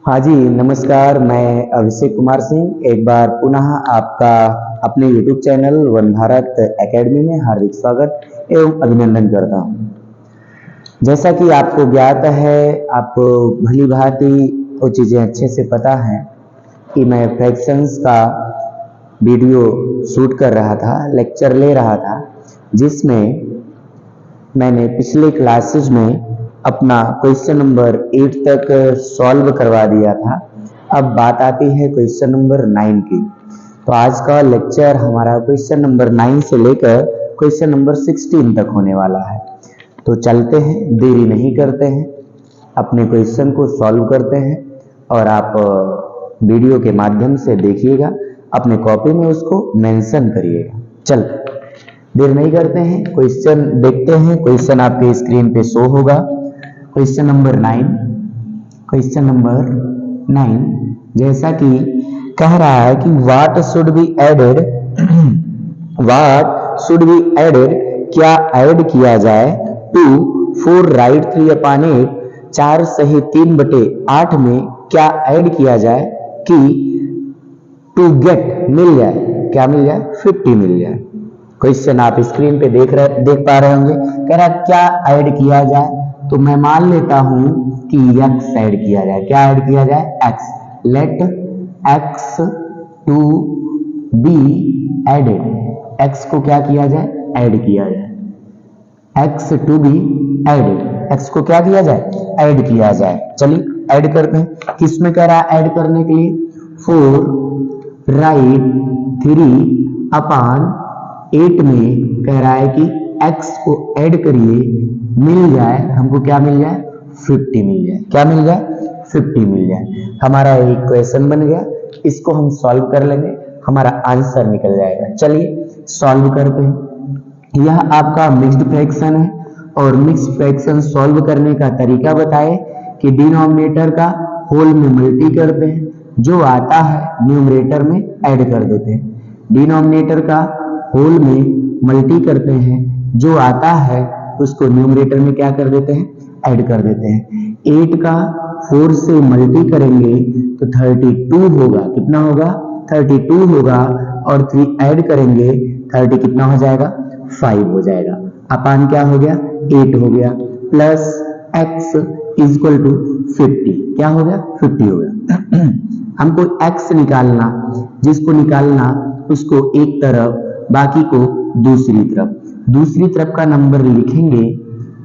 हाँ जी, नमस्कार। मैं अभिषेक कुमार सिंह एक बार पुनः आपका अपने YouTube channel one Bharat academy में हार्दिक स्वागत एवं अभिनंदन करता हूँ। जैसा कि आपको ज्ञात है, आपको भली भांति वो चीज़ें अच्छे से पता है कि मैं फ्रैक्शंस का वीडियो शूट कर रहा था, लेक्चर ले रहा था, जिसमें मैंने पिछले क्लासेज में अपना क्वेश्चन नंबर 8 तक सॉल्व करवा दिया था। अब बात आती है क्वेश्चन नंबर 9 की। तो आज का लेक्चर हमारा क्वेश्चन नंबर 9 से लेकर क्वेश्चन नंबर 16 तक होने वाला है। तो चलते हैं, देरी नहीं करते हैं, अपने क्वेश्चन को सॉल्व करते हैं और आप वीडियो के माध्यम से देखिएगा, अपने कॉपी में उसको मेंशन करिएगा। चल देर नहीं करते हैं, क्वेश्चन देखते हैं। क्वेश्चन आपके स्क्रीन पे शो होगा। क्वेश्चन नंबर 9, क्वेश्चन नंबर 9 जैसा कि कह रहा है कि what should be added, what should be added, क्या ऐड किया जाए टू 4 राइट 3/8, 4 सही 3/8 में क्या ऐड किया जाए कि टू गेट मिल जाए, क्या मिल जाए, 50 मिल जाए। क्वेश्चन आप स्क्रीन पे देख पा रहे होंगे। कह रहा क्या ऐड किया जाए, तो मैं मान लेता हूं कि x ऐड किया जाए। क्या ऐड किया जाए, x। Let x to be added, x को क्या किया जाए, ऐड किया जाए। x to be added, x को क्या किया जाए, ऐड किया जाए। चलिए ऐड करते हैं। किसमें कह रहा है ऐड करने के लिए, 4 राइट 3/8 में कह रहा है कि x को ऐड करिए, मिल जाए हमको, क्या मिल जाए, 50 मिल जाए। क्या मिल जाए, 50 मिल जाए। हमारा एक क्वेश्चन बन गया, इसको हम सॉल्व कर लेंगे, हमारा आंसर निकल जाएगा। चलिए सॉल्व करते हैं। यह आपका मिक्स्ड फ्रैक्शन है और मिक्स्ड फ्रैक्शन सॉल्व करने का तरीका बताए कि डिनोमिनेटर का होल में मल्टी करते हैं, जो आता है न्यूमरेटर में ऐड कर देते हैं। डिनोमिनेटर का होल में मल्टी करते हैं, जो आता है उसको न्यूमरेटर में क्या कर देते हैं, ऐड कर देते हैं। 8 का 4 से मल्टी करेंगे तो 32 होगा। कितना होगा, 32 होगा। और 3 ऐड करेंगे, 30 कितना हो जाएगा, 5 हो जाएगा। अपान क्या हो गया, 8 हो गया। Plus x is equal to 50, क्या हो गया, 50 हो गया। हमको x निकालना, जिसको निकालना उसको एक तरफ, बाकी को दूसरी तरफ। दूसरी तरफ का नंबर लिखेंगे,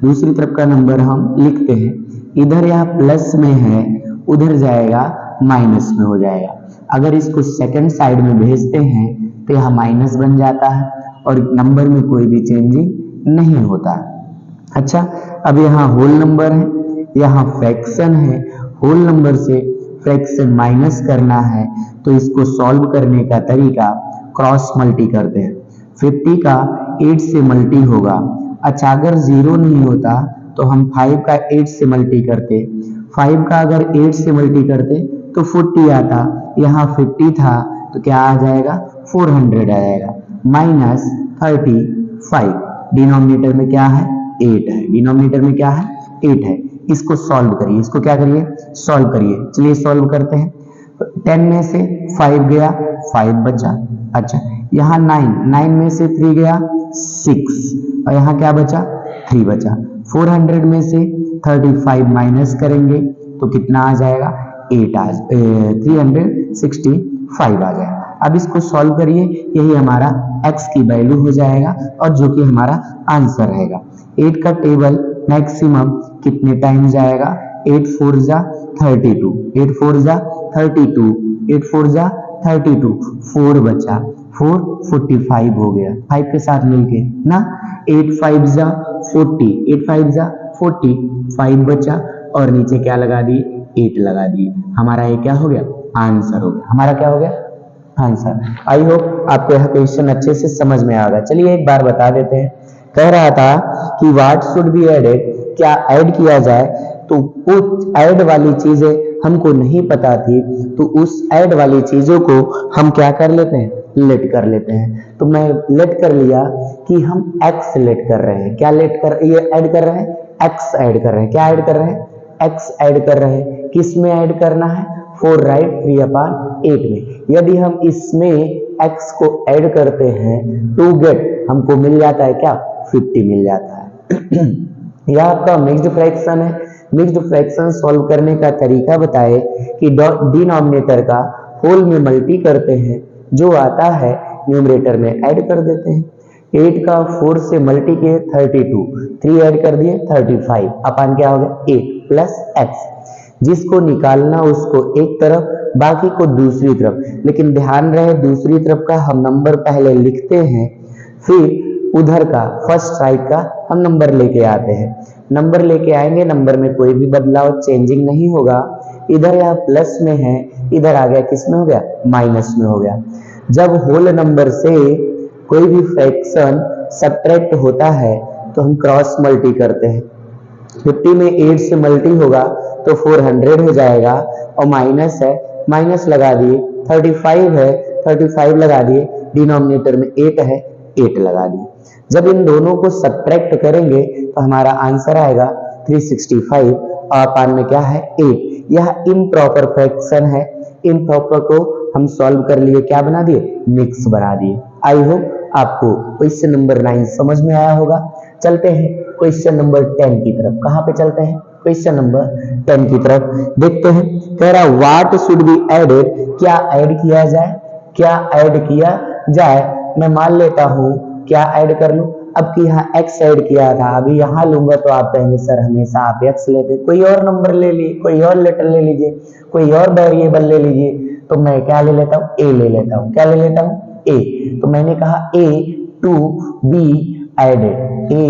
दूसरी तरफ का नंबर हम लिखते हैं। इधर यहाँ प्लस में है, उधर जाएगा माइनस में हो जाएगा। अगर इसको सेकंड साइड में भेजते हैं तो यहाँ माइनस बन जाता है और नंबर में कोई भी चेंजिंग नहीं होता। अच्छा, अब यहाँ होल नंबर है, यहाँ फ्रैक्शन है। होल नंबर से फ्रैक्शन माइनस करना है तो इसको सॉल्व करने का तरीका क्रॉस मल्टी करते हैं। 50 का 8 से मल्टी होगा। अच्छा, अगर 0 नहीं होता तो हम 5 का 8 से मल्टी करते, 5 का अगर 8 से मल्टी करते तो 40 आता। यहाँ 50 था तो क्या आ जाएगा, 400 आ जाएगा। माइनस 35, डिनोमिनेटर में क्या है, 8 है। डिनोमिनेटर में क्या है, 8 है। इसको सॉल्व करिए, इसको क्या करिए, सॉल्व करिए। चलिए सॉल्व करते हैं। 10 में से 5 गया, 5 बचा। अच्छा, यहाँ 9 में से 3 गया, 6 और यहाँ क्या बचा, 3 बचा। 400 में से 35 माइनस करेंगे तो कितना आ जाएगा, 365 आ जाएगा। अब इसको सॉल्व करिए, यही हमारा x की वैल्यू हो जाएगा और जो कि हमारा आंसर रहेगा। 8 का टेबल मैक्सिमम कितने टाइम जाएगा, 8 4 जा 32, 8 4 जा 32, 8 4 जा 32, 4 बचा, 4 45 हो गया 5 के साथ मिलके ना। 8 5 जा 40, 8 5 जा 40, 5 बचा और नीचे क्या लगा दिए, 8 लगा दिए। हमारा ये क्या हो गया, आंसर हो गया। हमारा क्या हो गया, आंसर। आई होप आपको यह क्वेश्चन अच्छे से समझ में आ गया। चलिए एक बार बता देते हैं। कह रहा था कि व्हाट शुड बी एडेड, क्या ऐड किया जाए, तो उस ऐड वाली चीजें हमको नहीं पता थी, तो उस ऐड वाली चीजों को हम क्या कर लेते हैं, लेट कर लेते हैं। तो मैं लेट कर लिया कि हम x लेट कर रहे हैं। क्या लेट कर, ये ऐड कर रहे हैं, x ऐड कर रहे हैं। क्या ऐड कर रहे हैं, x ऐड कर रहे हैं। किस में ऐड करना है, 4 राइट 3/8 में। यदि हम इसमें x को ऐड करते हैं टू गेट हमको मिल जाता है क्या, 50 मिल जाता है। यह आपका मिक्स्ड फ्रैक्शन है। मिक्स्ड फ्रैक्शन सॉल्व करने का तरीका बताए कि डिनोमिनेटर का होल में मल्टी करते हैं, जो आता है न्यूमरेटर में ऐड कर देते हैं। 8 का 4 से मल्टी किए 32, 3 ऐड कर दिए 35 अपन क्या हो गया 8 प्लस x। जिसको निकालना उसको एक तरफ, बाकी को दूसरी तरफ, लेकिन ध्यान रहे दूसरी तरफ का हम नंबर पहले लिखते हैं, फिर उधर का फर्स्ट राइट का हम नंबर लेके आते हैं। नंबर लेके आएंगे, नंबर में कोई भी बदलाव चेंजिंग नहीं होगा। इधर यहाँ प्लस में है, इधर आ गया किस में हो गया, माइनस में हो गया। जब होल नंबर से कोई भी फ्रैक्शन सब्ट्रैक्ट होता है तो हम क्रॉस मल्टी करते हैं। 50 में 8 से मल्टी होगा तो 400 हो जाएगा, और माइनस है माइनस लगा दिए, 35 है 35 लगा दिए, डिनोमिनेटर में 8 है 8 लगा दिए। जब इन दोनों को सब्ट्रैक्ट करेंगे तो हमारा आंसर आएगा 365 और अपान में क्या है 8। यह इम्प्रॉपर फ्रैक्शन है। इम्प्रॉपर को हम सॉल्व कर लिए, क्या बना दिए, मिक्स बना दिए। आई होप आपको क्वेश्चन नंबर 9 समझ में आया होगा। चलते हैं क्वेश्चन नंबर 10 की तरफ। कहाँ पे चलते हैं, क्वेश्चन नंबर 10 की तरफ देखते हैं। कह रहा व्हाट शुड बी एडेड, क्या ऐड किया जाए, क्या ऐड किया जाए। मैं मान लेता हूं क्या ऐड कर लूं, अब कि यहाँ x ऐड किया था, अभी यहाँ लूंगा तो आप कहेंगे सर हमेशा आप x लेते, कोई और नंबर ले लीजिए, कोई और लेटर ले लीजिए, कोई और वेरिएबल ले लीजिए। तो मैं क्या ले लेता हूँ, a ले लेता हूँ। क्या ले लेता हूँ, a। तो मैंने कहा a to be added, a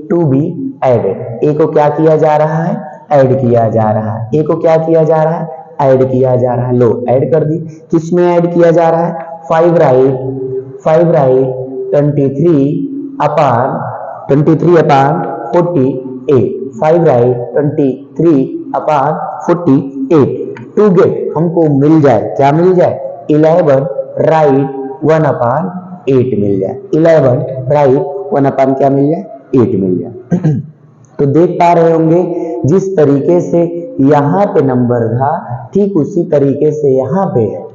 to be added। a को क्या किया जा रहा है, ऐड किया जा रहा है। a को क्या किया जा रहा है, ऐड किया जा रहा है। लो ऐड कर दी। किस में ऐड किया जा रहा है, 5 right 23 upon 48, 5 right 23 upon 48। To get हमको मिल जाए, क्या मिल जाए, 11 राइट 1/8 मिल जाए। 11 राइट 1 क्या मिल जाए, 8 मिल जाए। तो देख पा रहे होंगे जिस तरीके से यहाँ पे नंबर था ठीक उसी तरीके से यहाँ पे है।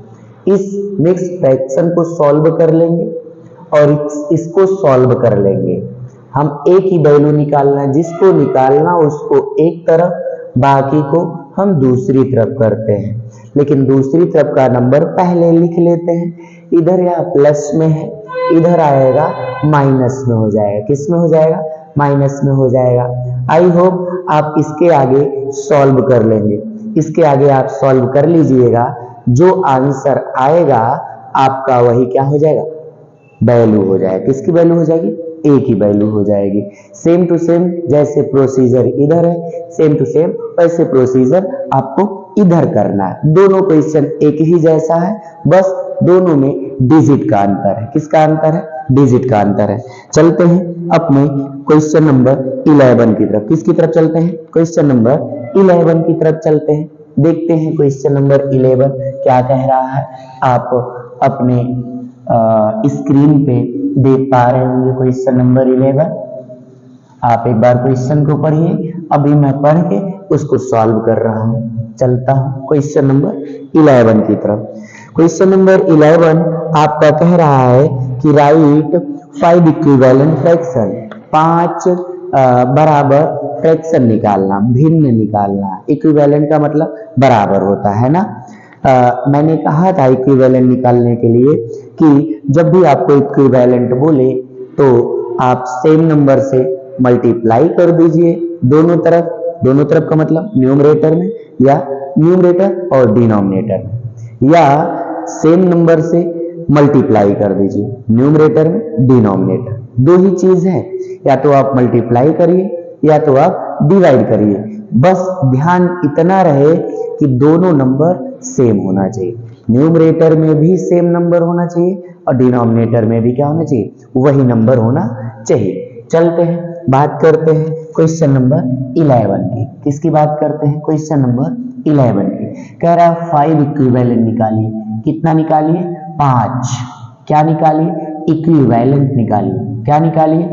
इस मिक्स फ्रैक्शन को सॉल्व कर लेंगे और इसको सॉल्व कर लेंगे। हम एक ही वैल्यू निकालना, जिसको निकालना उसको एक तरफ, बाकी को हम दूसरी तरफ करते हैं। लेकिन दूसरी तरफ का नंबर पहले लिख लेते हैं। इधर यहाँ प्लस में है, इधर आएगा माइनस में हो जाएगा। किस में हो जाएगा, माइनस में हो जाएगा। आई होप आप इसके आगे सॉल्व कर लेंगे। इसके आगे आप सॉल्व कर लीजिएगा, जो आंसर आएगा आपका वही क्या हो जाएगा, वैल्यू हो जाएगा। किसकी वैल्यू हो जाएगी, ए की वैल्यू हो जाएगी। सेम टू सेम जैसे प्रोसीजर इधर है, सेम टू सेम वैसे प्रोसीजर आपको इधर करना है। दोनों क्वेश्चन एक ही जैसा है, बस दोनों में डिजिट का अंतर है। किसका अंतर है, डिजिट का अंतर है। चलते हैं अपने क्वेश्चन नंबर 11 की तरफ। किसकी तरफ चलते हैं, क्वेश्चन नंबर 11 की तरफ चलते हैं। देखते हैं क्वेश्चन नंबर 11 क्या कह रहा है। आप अपने स्क्रीन पे देख पा रहे होंगे क्वेश्चन नंबर 11। आप एक बार क्वेश्चन को पढ़िए, अभी मैं पढ़ के उसको सॉल्व कर रहा हूं। चलता हूं क्वेश्चन नंबर 11 की तरफ। क्वेश्चन नंबर 11 आपका कह रहा है कि राइट 5 इक्विवेलेंट फ्रैक्शन, 5 बराबर फ्रैक्शन निकालना, भिन्न निकालना। इक्विवेलेंट का मतलब बराबर होता है ना। मैंने कहा था इक्विवेलेंट निकालने के लिए कि जब भी आपको इक्विवेलेंट बोले तो आप सेम नंबर से मल्टीप्लाई कर दीजिए दोनों तरफ। दोनों तरफ का मतलब न्यूमरेटर में या न्यूमरेटर और डिनोमिनेटर में, या सेम नंबर से मल्टीप्लाई कर दीजिए न्यूमरेटर में डिनोमिनेटर। दो ही चीज है, या तो आप मल्टीप्लाई करिए या तो आप डिवाइड करिए। बस ध्यान इतना रहे कि दोनों नंबर सेम होना चाहिए। न्यूमरेटर में भी सेम नंबर होना चाहिए और डिनोमिनेटर में भी क्या होना चाहिए, वही नंबर होना चाहिए। चलते हैं बात करते हैं क्वेश्चन नंबर 11 की। किसकी बात करते हैं, क्वेश्चन नंबर 11 की। कह रहा है 5 इक्विवेलेंट निकालिए। कितना निकालिए, 5। क्या निकालिए, इक्विवेलेंट निकालिए। क्या निकालिए,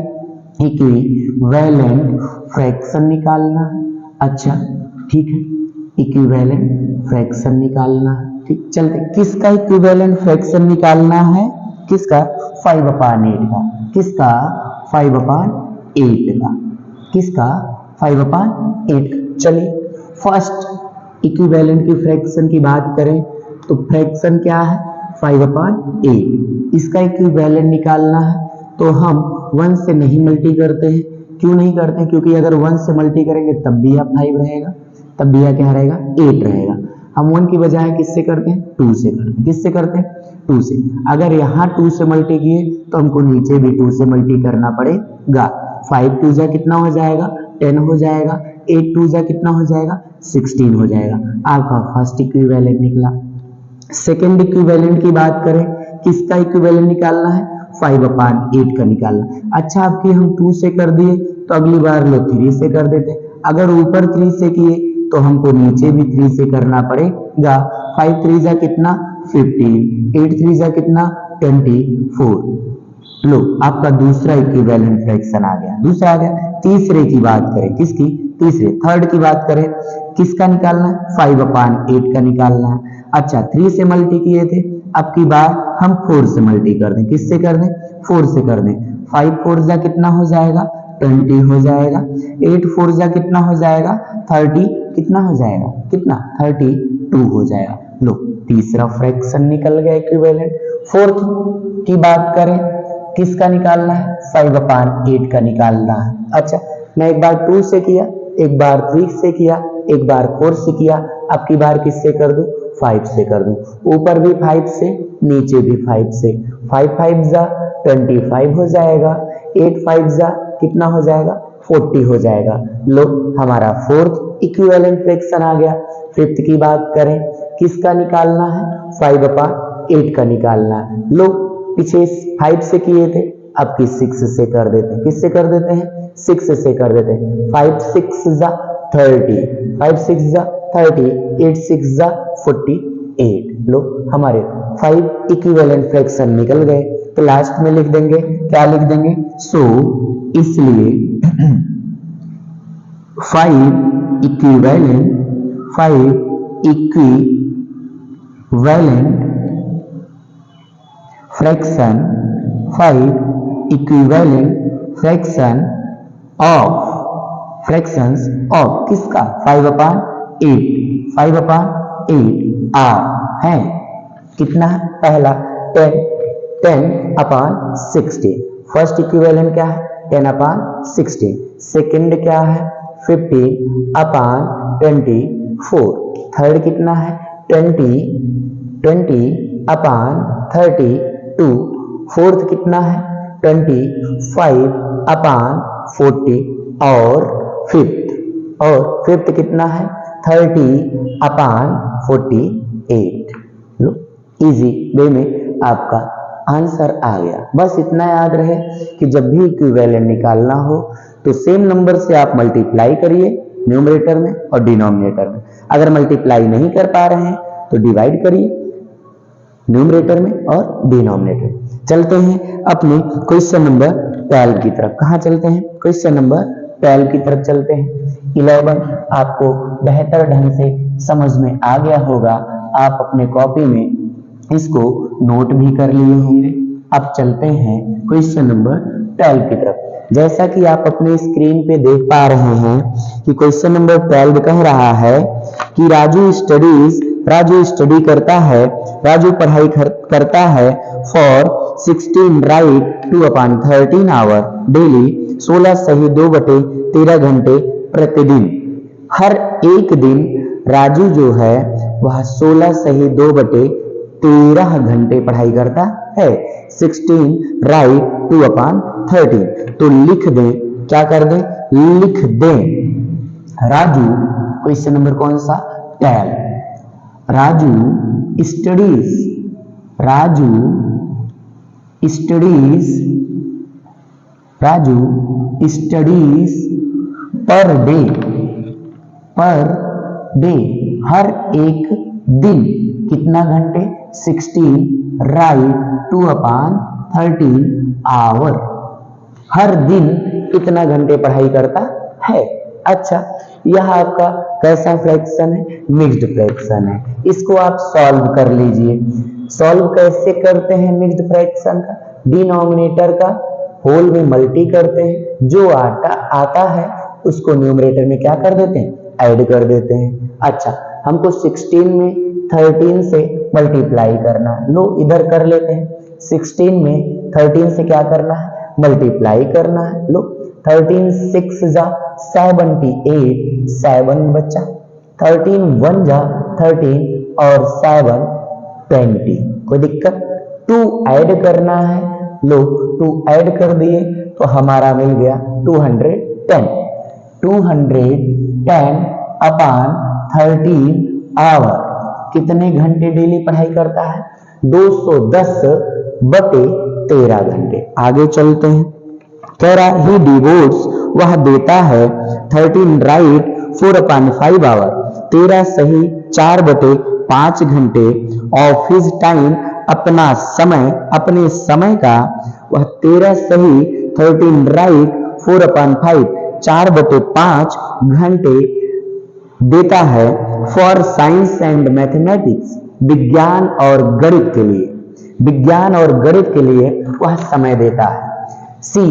इक्विवेलेंट फ्रैक्शन निकालना। अच्छा ठीक है, इक्विवेलेंट फ्रैक्शन निकालना है। ठीक, चलते किसका इक्विवेलेंट फ्रैक्शन निकालना है, किसका 5/8 का, किसका 5/8 का, किसका 5/8। चलिए फर्स्ट इक्विवेलेंट की फ्रैक्शन की बात करें तो फ्रैक्शन क्या है 5/8। इसका इक्विवेलेंट निकालना है तो हम 1 से नहीं मल्टी करते हैं। क्यों नहीं करते? क्योंकि अगर 1 से मल्टी करेंगे तब भी यह 5 रहेगा, तब भी यह क्या रहेगा 8 रहेगा। हम 1 की बजाय किससे करते हैं 2 से करते हैं। किससे करते हैं 2 से। अगर यहाँ 2 से मल्टी किए तो हमको नीचे भी 2 से मल्टी करना पड़ेगा। 5 2 जा कितना हो जाएगा 10 हो जाएगा, 8 2 जा कितना हो जाएगा 16 हो जाएगा। आपका फर्स्ट इक्विवेलेंट निकला। सेकेंड इक्विवेलेंट की बात करें, किसका इक्विवेलेंट निकालना है 5/8 का निकालना। अच्छा आपकी हम 2 से कर दिए तो अगली बार लो 3 से कर देते। अगर ऊपर 3 से किए तो हमको नीचे भी 3 से करना पड़ेगा। 5 3 जा कितना 15, 8 3 जा कितना 24। लो आपका दूसरा इक्विवेलेंट फ्रैक्शन आ गया, दूसरा आ गया। तीसरे की बात करें, किसकी तीसरे थर्ड की बात करें, किसका निकालना है 5/8 का निकालना है। अच्छा 3 से मल्टी किए थे, अब की बार हम 4 से मल्टी कर दें। किससे कर दें 4 से कर दें। 5 4 जा कितना हो जाएगा 20 हो जाएगा, 8 4 जा कितना हो जाएगा 30, कितना हो जाएगा कितना 32 हो जाएगा। लो तीसरा फ्रैक्शन निकल गया इक्विवेलेंट। फोर्थ की बात करें, किसका निकालना है 5/8 का निकालना है। अच्छा मैं एक बार 2 से किया, एक बार 3 से किया, एक बार 4 से किया, अब की बार किससे कर दूं 5 से कर दूं। ऊपर भी 5 से नीचे भी 5 से। 5 5 जा 25 हो जाएगा, 8 5 जा कितना हो जाएगा 40 हो जाएगा। लो हमारा फोर्थ इक्विवेलेंट फ्रैक्शन आ गया। फिफ्थ की बात करें, किसका निकालना है 5/8 का निकालना है। लो पीछे 5 से किए थे, अब की 6 से कर देते हैं। किससे कर देते हैं 6 से कर देते हैं। 5 6 जा 30, 5 6 जा 30, 8 6 जा 48। लो हमारे 5 इक्विवेलेंट फ्रैक्शन निकल गए। तो लास्ट में लिख देंगे, क्या लिख देंगे सो इसलिए 5 equivalent fraction 5 equivalent fractions of किसका 5/8 है। कितना है पहला 10/16। फर्स्ट इक्विवेलेंट क्या है 10/16। सेकंड क्या है 15/24। थर्ड कितना है 20/32। फोर्थ कितना है 25/40 और फिफ्थ कितना है 30/48। लो इजी वे में आपका आंसर आ गया। बस इतना याद रहे कि जब भी इक्विवेलेंट निकालना हो तो सेम नंबर से आप मल्टीप्लाई करिए न्यूमरेटर में और डिनोमिनेटर में। अगर मल्टीप्लाई नहीं कर पा रहे हैं तो डिवाइड करिए न्यूमरेटर में और डिनोमिनेटर। चलते हैं अपने क्वेश्चन नंबर 12 की तरफ। कहां चलते हैं क्वेश्चन नंबर 12 की तरफ चलते हैं। 11 आपको बेहतर ढंग से समझ में आ गया होगा, आप अपने कॉपी में इसको नोट भी कर लिए होंगे। अब चलते हैं क्वेश्चन नंबर 12 की तरफ। जैसा कि आप अपने स्क्रीन पे देख पा रहे हैं कि क्वेश्चन नंबर 12 कह रहा है कि राजू स्टडी करता है, राजू पढ़ाई करता है फॉर 16 राइट 2/13 आवर डेली, 16 सही 2/13 घंटे प्रतिदिन। हर एक दिन राजू जो है वह 16 सही 2/13 घंटे पढ़ाई करता है। 16 राइट 2/13। तो लिख दें, क्या कर दें लिख दें राजू, क्वेश्चन नंबर कौन सा 12। राजू स्टडीज पर डे हर एक दिन कितना घंटे 16 राइट 2/13 आवर। हर दिन कितना घंटे पढ़ाई करता है। अच्छा यह आपका कैसा फ्रैक्शन है? मिक्स्ड फ्रैक्शन है। इसको आप सॉल्व कर लीजिए। सॉल्व कैसे करते हैं मिक्स्ड फ्रैक्शन का? डिनोमिनेटर का होल में मल्टी करते हैं, जो आता है उसको न्यूमरेटर में क्या कर देते हैं? ऐड कर देते हैं। अच्छा, हमको 16 में 13 से मल्टीप्लाई करना है। लो इधर कर लेते हैं। 16 में 13 से क्या करना है? मल्टीप्लाई करना है। लो 13 6 जा 78, 7 बचा। 13 1 जा 13 और 7 20। कोई दिक्कत? 2 ऐड करना है। लो 2 ऐड कर दिए तो हमारा मिल गया 210। 210 अपान 13 आवर कितने घंटे डेली पढ़ाई करता है? 210/13 घंटे। आगे चलते हैं। कह रहा ही डिवोट्स, वह देता है 13 राइट 4/5 आवर, 13 सही 4/5 घंटे ऑफ हिज टाइम, अपना समय, अपने समय का। वह 13 सही 13 राइट 4/5 4/5 घंटे देता है फॉर साइंस एंड मैथमेटिक्स, विज्ञान और गणित के लिए। विज्ञान और गणित के लिए वह समय देता है। ही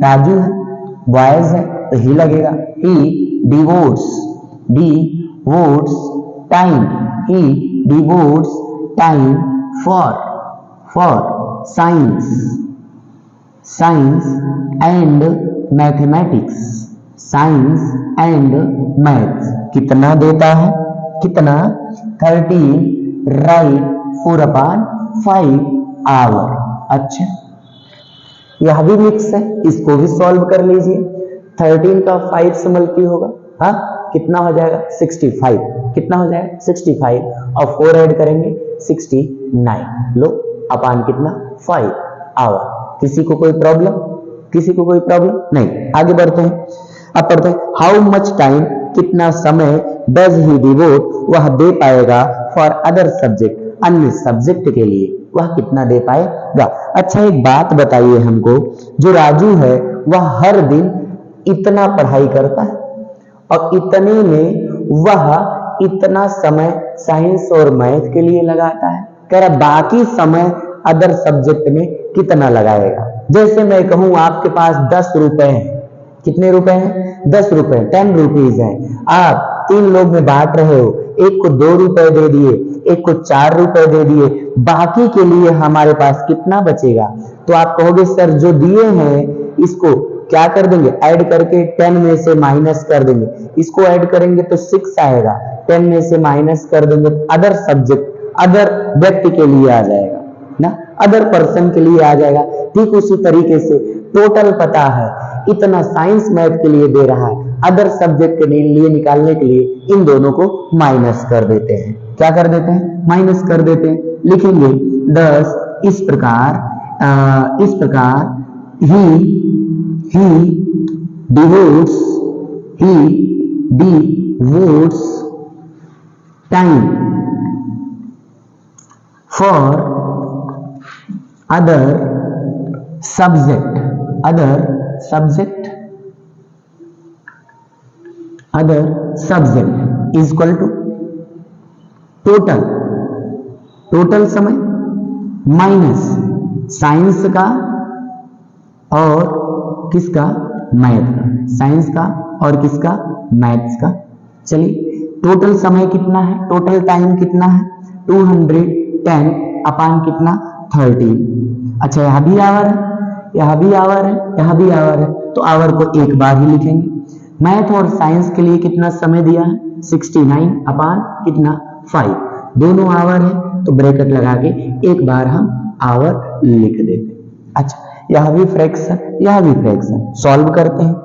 राजू है, बॉयज है तो ही लगेगा। He devotes time, he devotes time for science and mathematics, science and maths. कितना देता है? कितना? 13 राइट 4/5 आवर। अच्छा, यह भी मिक्स है, इसको भी सॉल्व कर लीजिए। 13 का 5 से मल्टी होगा, हाँ कितना हो जाएगा? 65। कितना हो जाएगा? 65 और 4 ऐड करेंगे 69। लो अपान कितना? 5 आवर। किसी को कोई प्रॉब्लम? किसी को कोई प्रॉब्लम नहीं। आगे बढ़ते हैं। अब पढ़ते हैं हाउ मच टाइम, कितना समय डज ही डिवोट, वह दे पाएगा फॉर अदर सब्जेक्ट, अन्य सब्जेक्ट के लिए वह कितना दे पाएगा। अच्छा, एक बात बताइए हमको, जो राजू है वह हर दिन इतना पढ़ाई करता है और इतने में वह इतना समय साइंस और मैथ के लिए लगाता है। कह रहा बाकी समय अदर सब्जेक्ट में कितना लगाएगा। जैसे मैं कहूं आपके पास 10 रुपए हैं। कितने रुपए हैं? 10 रुपए, 10 रुपीज हैं। आप 3 लोग में बांट रहे हो, एक को 2 रुपए दे दिए, एक को 4 रुपए दे दिए, बाकी के लिए हमारे पास कितना बचेगा? तो आप कहोगे सर जो दिए हैं इसको क्या कर देंगे? ऐड करके 10 में से माइनस कर देंगे। इसको ऐड करेंगे तो 6 आएगा, 10 में से माइनस कर देंगे, अदर सब्जेक्ट, अदर व्यक्ति के लिए आ जाएगा ना, अदर पर्सन के लिए आ जाएगा। ठीक उसी तरीके से टोटल पता है इतना साइंस मैथ के लिए दे रहा है, अदर सब्जेक्ट के लिए निकालने के लिए इन दोनों को माइनस कर देते हैं। क्या कर देते हैं? माइनस कर देते हैं। लिखेंगे 10 इस प्रकार he devotes time for other subject is equal to total समय माइनस साइंस का और किसका? मैथ का। साइंस का और किसका? मैथ्स का। चलिए टोटल समय कितना है? टोटल टाइम कितना है? 210 अपान कितना? 13। अच्छा, यहां भी आवर है, यहां भी आवर है, यहां भी आवर है, तो आवर को एक बार ही लिखेंगे। मैथ और साइंस के लिए कितना समय दिया है? 69 अपान कितना? 5। दोनों आवर है तो ब्रैकेट लगा के एक बार हम आवर लिख देते। अच्छा, यह भी फ्रैक्शन, यह भी फ्रैक्शन। सॉल्व करते हैं।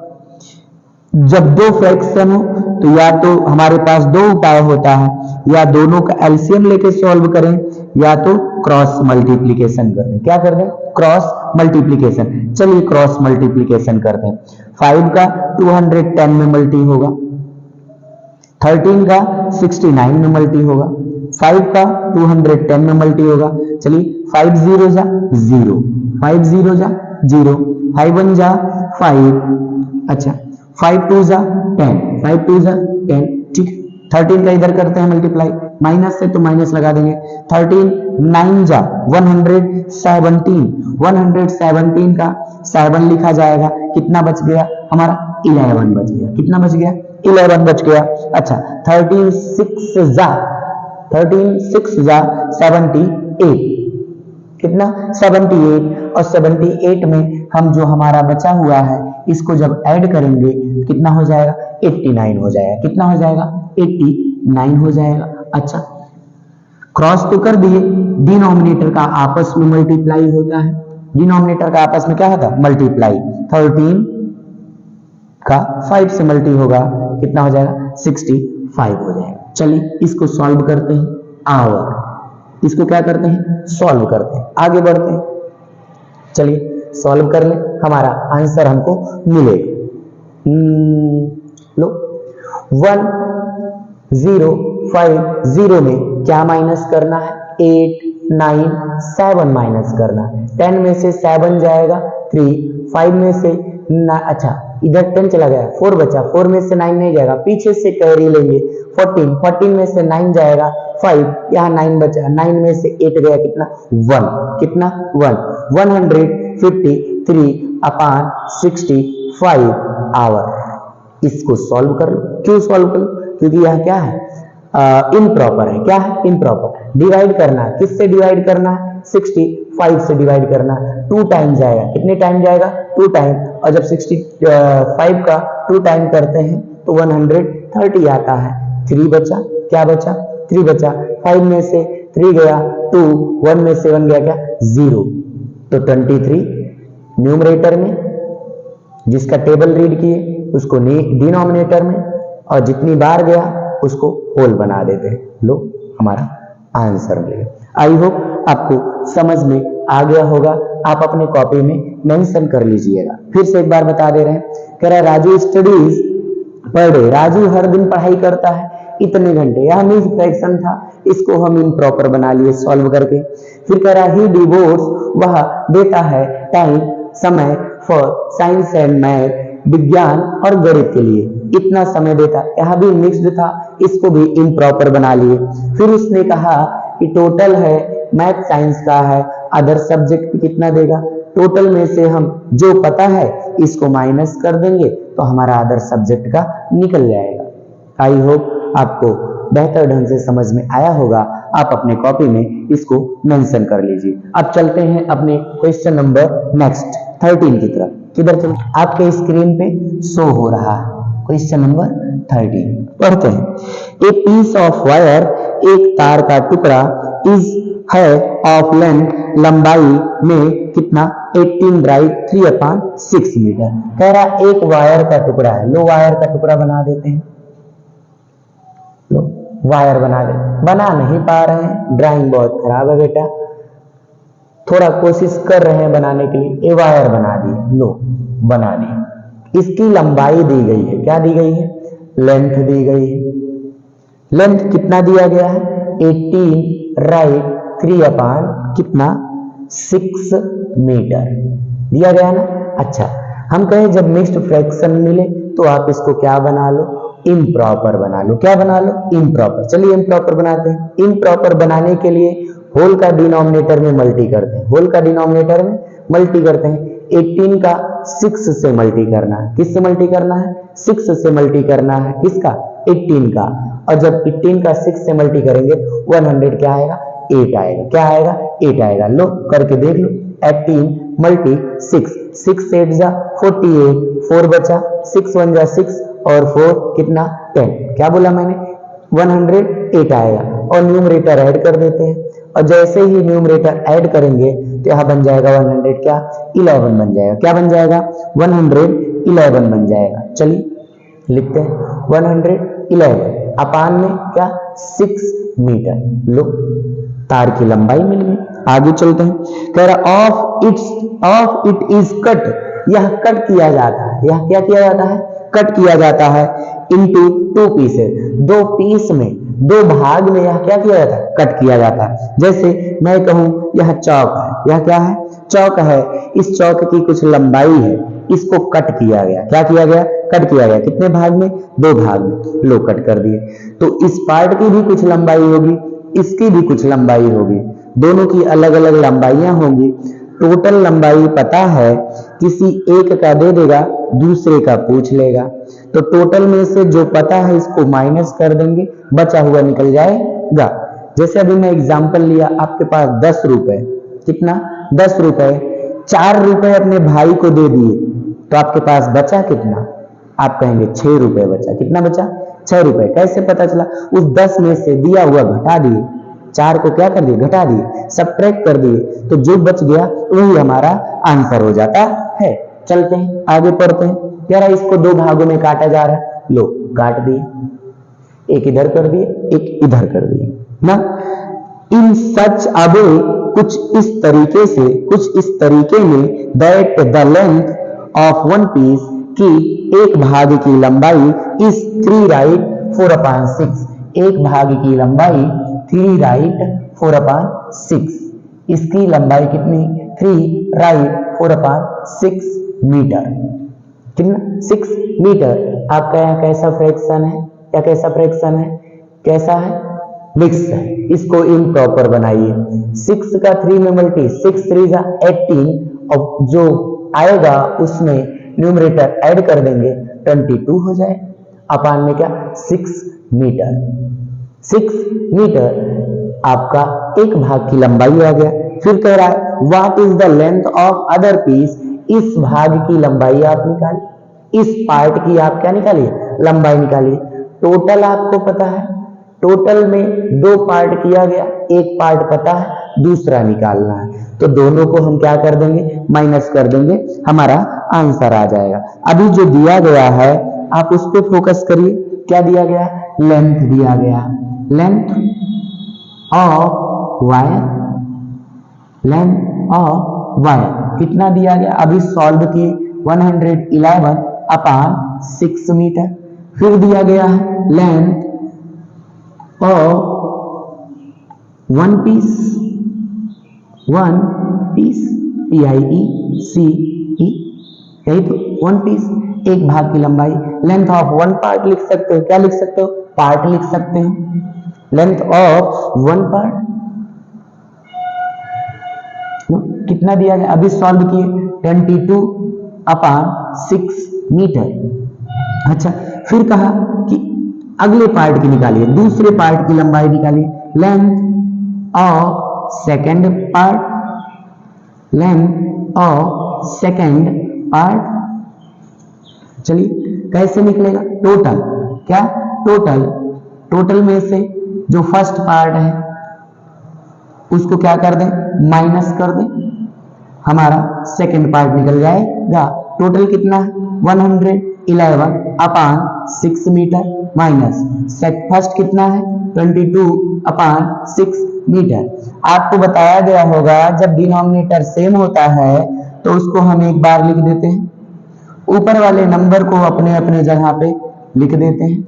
जब दो फ्रैक्शन हो तो या तो हमारे पास दो उपाय होता है, या दोनों का एलसीएम लेके सॉल्व करें, या तो क्रॉस मल्टीप्लीकेशन कर दें। क्या कर दें? Cross multiplication. चलिए क्रॉस मल्टीप्लीकेशन करते हैं। 5 का 210 में मल्टी होगा, 13 का 69 में मल्टी होगा, 5 का 210 में मल्टी होगा। चलिए 5 0 जा 0, 5 0 जा 0, 5 1 जा 5, अच्छा 5 2 जा 10, 5 2 जा 10, ठीक। 13 का इधर करते हैं मल्टीप्लाई, माइनस से तो माइनस लगा देंगे। 13 9 जा 117, 117 का 7 लिखा जाएगा, कितना बच गया हमारा 11 बच गया। कितना बच गया 11 बच गया। अच्छा 13 6 जा 78, कितना 78, और 78 में हम जो हमारा बचा हुआ है इसको जब ऐड करेंगे कितना हो जाएगा 89 हो जाएगा। कितना हो जाएगा 89 हो जाएगा। अच्छा क्रॉस तो कर दिए, डिनोमिनेटर का आपस में मल्टीप्लाई होता है, डिनोमिनेटर का आपस में क्या होता है मल्टीप्लाई। 13 का 5 से मल्टी होगा, कितना हो जाएगा 65 हो जाएगा। चलिए इसको सॉल्व करते हैं, आवर इसको क्या करते हैं सॉल्व करते हैं, आगे बढ़ते हैं। चलिए सॉल्व कर ले, हमारा आंसर हमको मिलेगा। लो 1050 में क्या माइनस करना है 8 9 7 माइनस करना है। 10 में से 7 जाएगा 3, 5 में से अच्छा इधर 10 चला गया 4 बचा, 4 में से 9 नहीं जाएगा, पीछे से कैरी लेंगे 14, 14 में से 9 जाएगा 5, यहाँ 9 बचा, 9 में से 8 गया कितना 1, कितना 1, 153/65 आवर। इसको सॉल्व कर लो। क्यों सॉल्व कर लो, क्योंकि यह क्या है इम्प्रॉपर है। क्या है इम्प्रॉपर। डिवाइड करना है, किससे डिवाइड करना है 65 से डिवाइड करना है। 2 टाइम जाएगा, कितने टाइम जाएगा 2 टाइम, और जब 65 का 2 टाइम करते हैं तो 130 आता है। 3 बचा, क्या बचा 3 बचा, 5 में से 3 गया 2, 1 में से 1 गया क्या 0, तो 23 न्यूमरेटर में, जिसका टेबल रीड किए उसको डिनोमिनेटर में, और जितनी बार गया उसको होल बना देते हैं। लो हमारा आंसर मिलेगा। आई होप आपको समझ में आ गया होगा। आप अपने कॉपी में मेंशन कर लीजिएगा। फिर से एक बार बता दे रहे हैं, कह रहा है Raju studies per day, Raju हर दिन पढ़ाई करता है इतने घंटे। यह मिक्स फ्रैक्शन था, इसको हम इम्प्रॉपर बना लिए सॉल्व करके। फिर कह रहा है ही डिवोट्स, वह देता है टाइम समय फॉर साइंस एंड मैथ, विज्ञान और गणित के लिए इतना समय देता। यह भी मिक्स्ड था, इसको भी इम्प्रॉपर बना लिए। फिर उसने कहा कि टोटल है मैथ साइंस का है, अदर सब्जेक्ट कितना देगा। टोटल में से हम जो पता है इसको माइनस कर देंगे तो हमारा अदर सब्जेक्ट का निकल जाएगा। आई होप आपको बेहतर ढंग से समझ में आया होगा। आप अपने कॉपी में इसको मेंशन कर लीजिए। अब चलते हैं अपने क्वेश्चन नंबर नेक्स्ट 13 की तरफ। किधर चल आपके स्क्रीन पे शो हो रहा है क्वेश्चन नंबर 13, पढ़ते हैं। ए पीस ऑफ वायर, एक तार का टुकड़ा, इज है ऑफ लेंथ, लंबाई में कितना 18/3/6 मीटर। कह रहा एक वायर का टुकड़ा है। लो वायर का टुकड़ा बना देते हैं। लो वायर बना दे, बना नहीं पा रहे हैं, ड्राइंग बहुत खराब है बेटा, थोड़ा कोशिश कर रहे हैं बनाने के लिए। ए वायर बना दी, लो बना दी। इसकी लंबाई दी गई है, क्या दी गई है लेंथ दी गई है। लेंथ कितना दिया गया है 18/3 कितना 6 मीटर दिया गया ना। अच्छा हम कहें जब मिक्स्ड फ्रैक्शन मिले तो आप इसको क्या बना लो इम्प्रॉपर बना लो। क्या बना लो इम्प्रॉपर। चलिए इम्प्रॉपर बनाते हैं। इम्प्रॉपर बनाने के लिए होल का डिनोमिनेटर में मल्टी करते हैं, होल का डिनोमिनेटर में मल्टी करते हैं। 18 का 6 से मल्टी करना है, किससे मल्टी करना है 6 से मल्टी करना है, किसका 18 का। और जब 18 का 6 से मल्टी करेंगे 100 क्या आएगा 8 आएगा। क्या आएगा 8 आएगा। लो करके देख लो 18 मल्टी 6, 6 8 जा 48, 4 बचा, 6 1 जा 6 और 4 कितना 10। क्या बोला मैंने 108 आएगा। और न्यूमरेटर ऐड कर देते हैं, और जैसे ही न्यूमरेटर ऐड करेंगे तो यहाँ बन जाएगा 100 क्या 11 बन जाएगा। क्या बन जाएगा 111 बन जाएगा। चलिए लिखते हैं 111 अपान में क्या 6 मीटर। लो तार की लंबाई मिल गई। आगे चलते हैं। कह रहा ऑफ इट इज कट, यह कट किया जाता है। यह क्या किया जाता है कट किया जाता है इनटू 2 पीसेस, 2 पीस में 2 भाग में यह क्या किया जाता है कट किया जाता है। जैसे मैं कहूं यह चौक है, यह क्या है चौक है, इस चौक की कुछ लंबाई है, इसको कट किया गया। क्या किया गया कट किया गया, कितने भाग में, 2 भाग में, लो कट कर दिए। तो इस पार्ट की भी कुछ लंबाई होगी, इसकी भी कुछ लंबाई होगी, दोनों की अलग अलग लंबाइयां होंगी। टोटल लंबाई पता है, किसी एक का दे देगा, दूसरे का पूछ लेगा। तो टोटल में से जो पता है इसको माइनस कर देंगे, बचा हुआ निकल जाएगा। जैसे अभी मैं एग्जांपल लिया, आपके पास 10 रुपए, कितना, 10 रुपए, 4 रुपए अपने भाई को दे दिए, तो आपके पास बचा कितना, आप कहेंगे 6 रुपए बचा। कितना बचा, 6 रुपए। कैसे पता चला, उस 10 में से दिया हुआ घटा दिए, 4 को क्या कर दिए, घटा दिए, सब्ट्रैक्ट कर दिए, तो जो बच गया वही हमारा आंसर हो जाता है। चलते हैं आगे पढ़ते हैं। कह रहा है इसको 2 भागों में काटा जा रहा है, लो काट दिए, एक इधर कर दिए, एक इधर कर दिए ना। इन सच अब कुछ इस तरीके से, कुछ इस तरीके में, that the length of one piece की एक भाग की लंबाई इस 3 राइट 4/6, एक भाग की लंबाई 3 राइट 4/6, इसकी लंबाई कितनी, 3 राइट 4/6 मीटर। कितना, 6 मीटर। आपका यहाँ कैसा फ्रैक्शन है, या कैसा फ्रैक्शन है, कैसा है, मिक्स है। इसको इम्प्रॉपर बनाइए। 6 का 3 में मल्टी, 6 3 जा 18, और जो आएगा उसमें न्यूमरेटर ऐड कर देंगे, 22 हो जाए। अपान में क्या, 6 मीटर। 6 मीटर आपका एक भाग की लंबाई आ गया। फिर कह रहा है what is the length of other piece, इस भाग की लंबाई आप निकालिए, इस पार्ट की आप क्या निकालिए, लंबाई निकालिए। टोटल आपको पता है, टोटल में 2 पार्ट किया गया, एक पार्ट पता है, दूसरा निकालना है, तो दोनों को हम क्या कर देंगे, माइनस कर देंगे, हमारा आंसर आ जाएगा। अभी जो दिया गया है आप उस पर फोकस करिए। क्या दिया गया, लेंथ दिया गया, length of wire, length of wire कितना दिया गया, अभी सॉल्व किए, 111/6 मीटर। फिर दिया गया है length of one piece, one piece, PIECE, यही तो, वन पीस, एक भाग की लंबाई। लेंथ ऑफ वन पार्ट लिख सकते हो, क्या लिख सकते हो, पार्ट लिख सकते हो। लेंथ ऑफ वन पार्ट कितना दिया गया, अभी सॉल्व किए, 22/6 मीटर। अच्छा, फिर कहा कि अगले पार्ट की निकालिए, दूसरे पार्ट की लंबाई निकालिए। Length of second part, length of second part. चलिए कैसे निकलेगा, टोटल, क्या, टोटल, टोटल में से जो फर्स्ट पार्ट है उसको क्या कर दें, माइनस कर दें, हमारा सेकंड पार्ट निकल जाएगा। टोटल कितना है, 111/6 मीटर, माइनस फर्स्ट कितना है, 22/6 मीटर। आपको बताया गया होगा जब डिनोमिनेटर सेम होता है तो उसको हम एक बार लिख देते हैं, ऊपर वाले नंबर को अपने अपने जगह पे लिख देते हैं,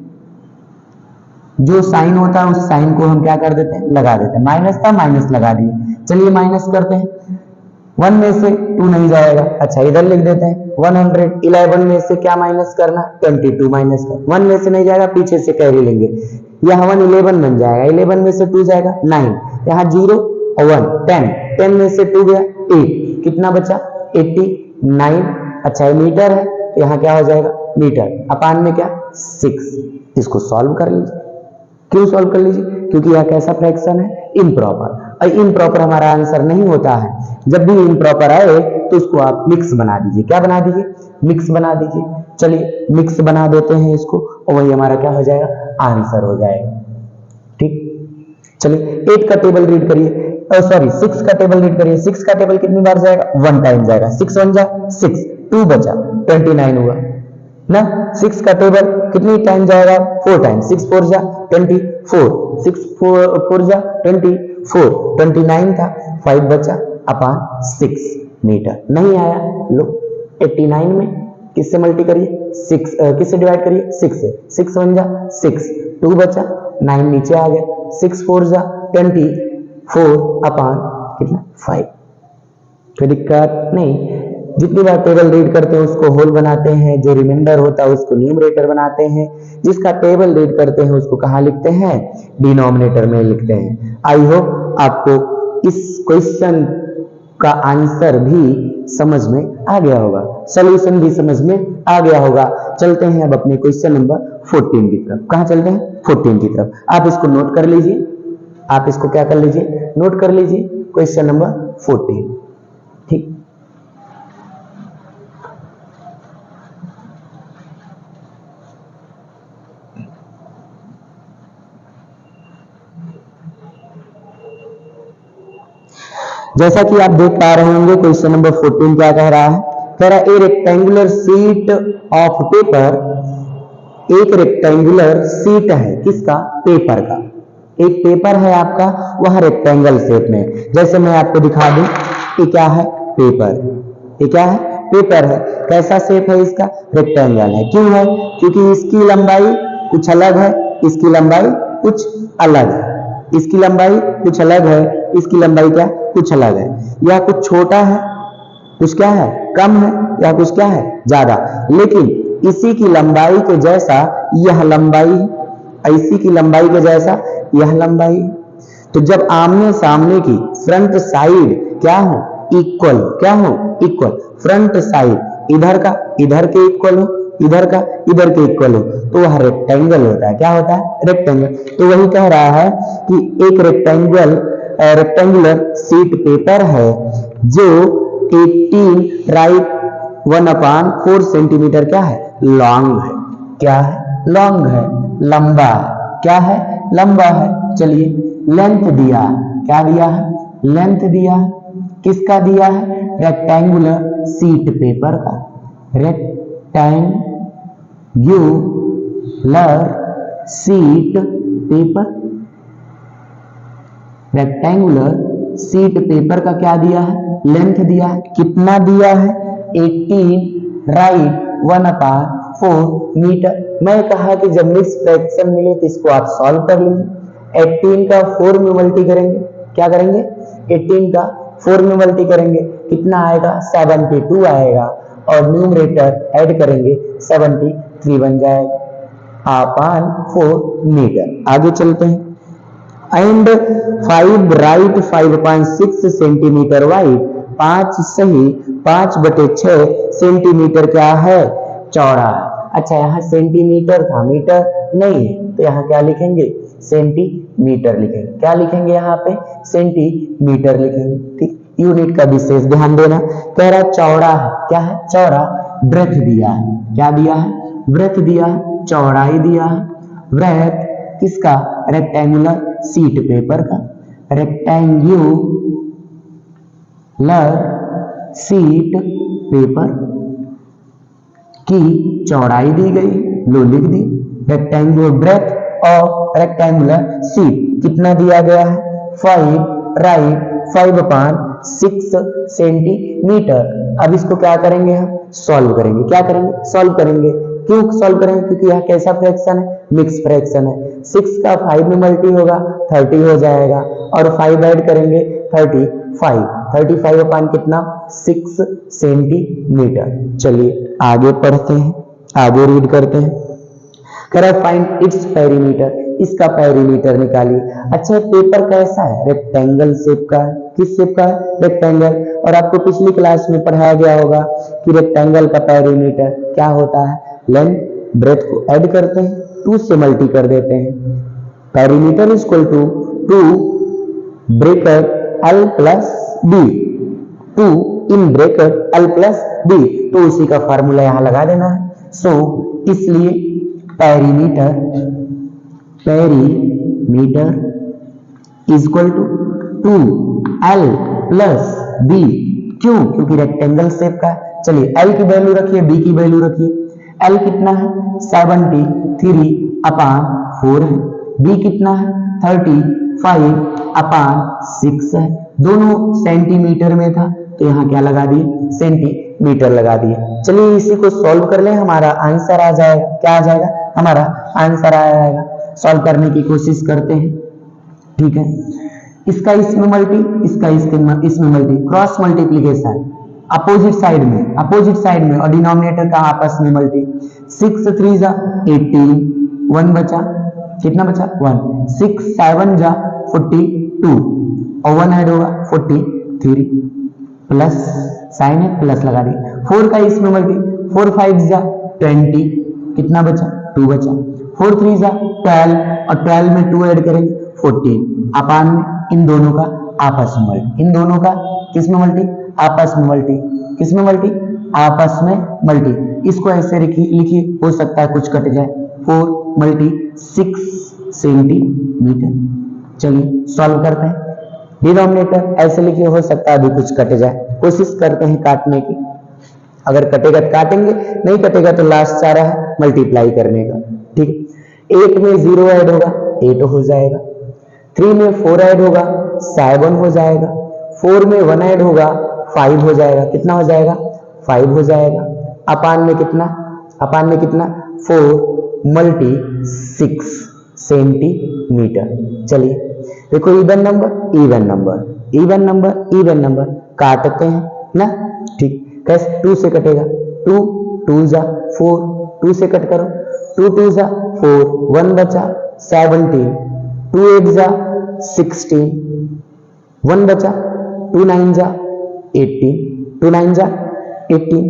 जो साइन होता है उस साइन को हम क्या कर देते हैं, लगा देते हैं। माइनस था, माइनस लगा दिए। चलिए माइनस करते हैं, 1 में से 2 नहीं जाएगा, अच्छा इधर लिख देते हैं। 111 में से क्या माइनस करना, 22 माइनस कर, 1 में से नहीं जाएगा, पीछे से कैरी लेंगे, यहाँ 111 बन जाएगा, 11 में से 2 जाएगा 9, यहाँ 0 और 1 10, 10 में से 2 गया 8, कितना बचा 89। अच्छा ये मीटर है तो यहाँ क्या हो जाएगा, मीटर, अपान में क्या 6। इसको सॉल्व कर लीजिए। क्यों सॉल्व कर लीजिए, क्योंकि यह कैसा फ्रैक्शन है, इम्प्रॉपर। और इम्प्रॉपर हमारा आंसर नहीं होता है, जब भी इम्प्रॉपर आए तो उसको आप मिक्स बना दीजिए। क्या बना दीजिए, मिक्स बना दीजिए। चलिए मिक्स बना देते हैं इसको, और वही हमारा क्या हो जाएगा, आंसर हो जाएगा। ठीक, चलिए 8 का टेबल रीड करिए, सॉरी 6 का टेबल रीड करिए। 6 का टेबल कितनी बार जाएगा, 1 टाइम जाएगा। 6 1 जा 6, 2 बचा, 29 हुआ ना। 6 का टेबल कितनी टाइम जाएगा, 4 टाइम, 6 4 जा 24, 6 4 जा 24, 29 था, 5 बचा, अपान 6 मीटर। नहीं आया, लो 89 में किससे मल्टी करिए, 6 किससे डिवाइड करिए, 6 से। 6 1 जा 6, 2 बचा, 9 नीचे आ गया, 6 4 जा 24, अपान कितना 5। कोई दिक्कत नहीं, जितनी बार टेबल रीड करते हैं उसको होल बनाते हैं, जो रिमाइंडर होता है उसको न्यूमरेटर बनाते हैं, जिसका टेबल रीड करते हैं उसको कहाँ लिखते हैं, डिनोमिनेटर में लिखते हैं। आई होप आपको इस क्वेश्चन का आंसर भी समझ में आ गया होगा, सॉल्यूशन भी समझ में आ गया होगा। चलते हैं अब अपने क्वेश्चन नंबर 14 की तरफ। कहां चलते हैं, 14 की तरफ। आप इसको नोट कर लीजिए, आप इसको क्या कर लीजिए, नोट कर लीजिए, क्वेश्चन नंबर 14। ठीक, जैसा कि आप देख पा रहे होंगे क्वेश्चन नंबर 14 क्या कह रहा है, कह रहा है ए रेक्टेंगुलर शीट ऑफ पेपर, एक रेक्टेंगुलर शीट है, किसका, पेपर का, एक पेपर है आपका, वह रेक्टेंगल शेप में। जैसे मैं आपको दिखा दूं, ये क्या है, पेपर, ये क्या है, पेपर है। कैसा शेप है इसका, रेक्टेंगल है। क्यों है, क्योंकि इसकी लंबाई कुछ अलग है, इसकी लंबाई कुछ अलग है, इसकी लंबाई कुछ अलग है, इसकी लंबाई क्या कुछ अलग है। यह कुछ छोटा है, कुछ क्या है, कम है, या कुछ क्या है, ज्यादा, लेकिन इसी की लंबाई के जैसा यह लंबाई है, इसी की लंबाई के जैसा यह लंबाई है। तो जब आमने सामने की फ्रंट साइड क्या हो, इक्वल, क्या हो, इक्वल, फ्रंट साइड इधर का इधर के इक्वल हो, इधर का इधर के इक्वल हो, तो वह रेक्टेंगल होता है। क्या होता है, रेक्टेंगल। तो वही कह रहा है कि एक रेक्टेंगुलर शीट पेपर है जो 18 राइट 1/4 सेंटीमीटर क्या है, लॉन्ग है, क्या है, लॉन्ग है, लंबा है, क्या है, लंबा है। चलिए, लेंथ दिया, क्या दिया है, लेंथ दिया है, किसका दिया है, रेक्टेंगुलर शीट पेपर का, rectangular sheet paper, rectangular sheet paper का क्या दिया है, लेंथ दिया है, कितना दिया है, 18 राइट 1/4 मीटर। मैं कहा कि जब मिक्स फ्रैक्शन मिले तो इसको आप सॉल्व कर लीजिए। 18 का 4 में मल्टी करेंगे, क्या करेंगे, 18 का 4 में मल्टी करेंगे, कितना आएगा, 72 आएगा, और न्यूमरेटर ऐड करेंगे 73 बन जाएगा, अपॉन 4 मीटर। आगे चलते हैं। एंड 5 राइट 5.6 सेंटीमीटर वाइड, 5 सही 5/6 सेंटीमीटर क्या है, चौड़ा है। अच्छा, यहाँ सेंटीमीटर था, मीटर नहीं है, तो यहाँ क्या लिखेंगे, सेंटीमीटर लिखेंगे, क्या लिखेंगे, यहाँ पे सेंटीमीटर लिखेंगे। ठीक, यूनिट का विशेष ध्यान देना। कह रहा चौड़ा है, क्या है, चौड़ा, ब्रेथ दिया है, क्या दिया है, ब्रेथ दिया है, चौड़ाई दिया है, ब्रेथ किसका, रेक्टेंगुलर शीट पेपर का, रेक्टेंगुलर शीट पेपर की चौड़ाई दी गई, लो लिख दी, रेक्टेंगुलर ब्रेथ और रेक्टेंगुलर शीट कितना दिया गया है, 5 राइट 5/6 सेंटीमीटर। अब इसको क्या करेंगे, हम सॉल्व करेंगे, क्या करेंगे, सॉल्व करेंगे। क्यों सॉल्व करेंगे, क्योंकि यह कैसा फ्रैक्शन है, मिक्स फ्रैक्शन है। 6 का 5 में मल्टी होगा 30 हो जाएगा, और 5 ऐड करेंगे 35 अपान कितना, 6 सेंटीमीटर। चलिए आगे पढ़ते हैं, आगे रीड करते हैं। कह रहा है फाइंड इट्स पेरीमीटर, इसका पेरीमीटर निकालिए। अच्छा, पेपर कैसा है, रेक्टेंगल शेप का है, किस शेप का है, रेक्टेंगल। और आपको पिछली क्लास में पढ़ाया गया होगा कि रेक्टेंगल का पेरीमीटर क्या होता है, लेंथ ब्रेथ को ऐड करते हैं, 2 से मल्टी कर देते हैं, perimeter is equal to 2 bracket l plus b, 2 in bracket l plus b, तो उसी का फार्मूला यहां लगा देना है। सो इसलिए perimeter is equal to 2l plus b, क्यों, क्योंकि रेक्टेंगल शेप का है। चलिए l की वैल्यू रखिए, b की वैल्यू रखिए। l कितना है, 73/4 है, b कितना है, 35/6 है, दोनों सेंटीमीटर में था, तो यहाँ क्या लगा दिए, सेंटीमीटर लगा दिए। चलिए इसी को सॉल्व कर ले, हमारा आंसर आ जाएगा, क्या आ जाएगा, हमारा आंसर आ जाएगा। सॉल्व करने की कोशिश करते हैं, ठीक है। इसका इसमें मल्टी, इसका इसमें multi, cross multiplication, opposite side में और डिनोमिनेटर का आपस में मल्टी। 6 3 जा 18, 1 बचा, कितना बचा 1, 6 7 जा 42 और 1 ऐड होगा 43 प्लस साइन है प्लस लगा दी, 4 का इसमें मल्टी, 4 5 जा 20, कितना बचा 2 बचा, 4 3 जा 12 और 12 में 2 ऐड करेंगे 14 अपान में इन दोनों का आपस में मल्टी, इन दोनों का किस में मल्टी, आपस में मल्टी, किस में मल्टी, आपस में मल्टी। इसको ऐसे लिखिए, हो सकता है कुछ कट जाए, 4 मल्टी 6 सेंटीमीटर। चलिए सॉल्व करते हैं। डिनोमिनेटर ऐसे लिखिए, हो सकता है अभी कुछ कट जाए, कोशिश करते हैं काटने की, अगर कटेगा तो काटेंगे, नहीं कटेगा तो लास्ट चाह रहा है मल्टीप्लाई करने का। ठीक है, 8 में 0 ऐड होगा 8 हो जाएगा, 3 में 4 ऐड होगा 7 हो जाएगा, 4 में 1 ऐड होगा 5 हो जाएगा, कितना हो जाएगा 5 हो जाएगा, अपान में कितना, अपान में कितना 4 मल्टी 6 सेंटीमीटर। चलिए देखो even number even number even number even number काटते हैं ना, ठीक कैसे, 2 से कटेगा, 2 2 जा 4, 2 से कट करो, 2 2 जा 4, 1 बचा 17, 2 8 जा 16, 1 बचा, 2 9 जा 18, 2 9 जा 18।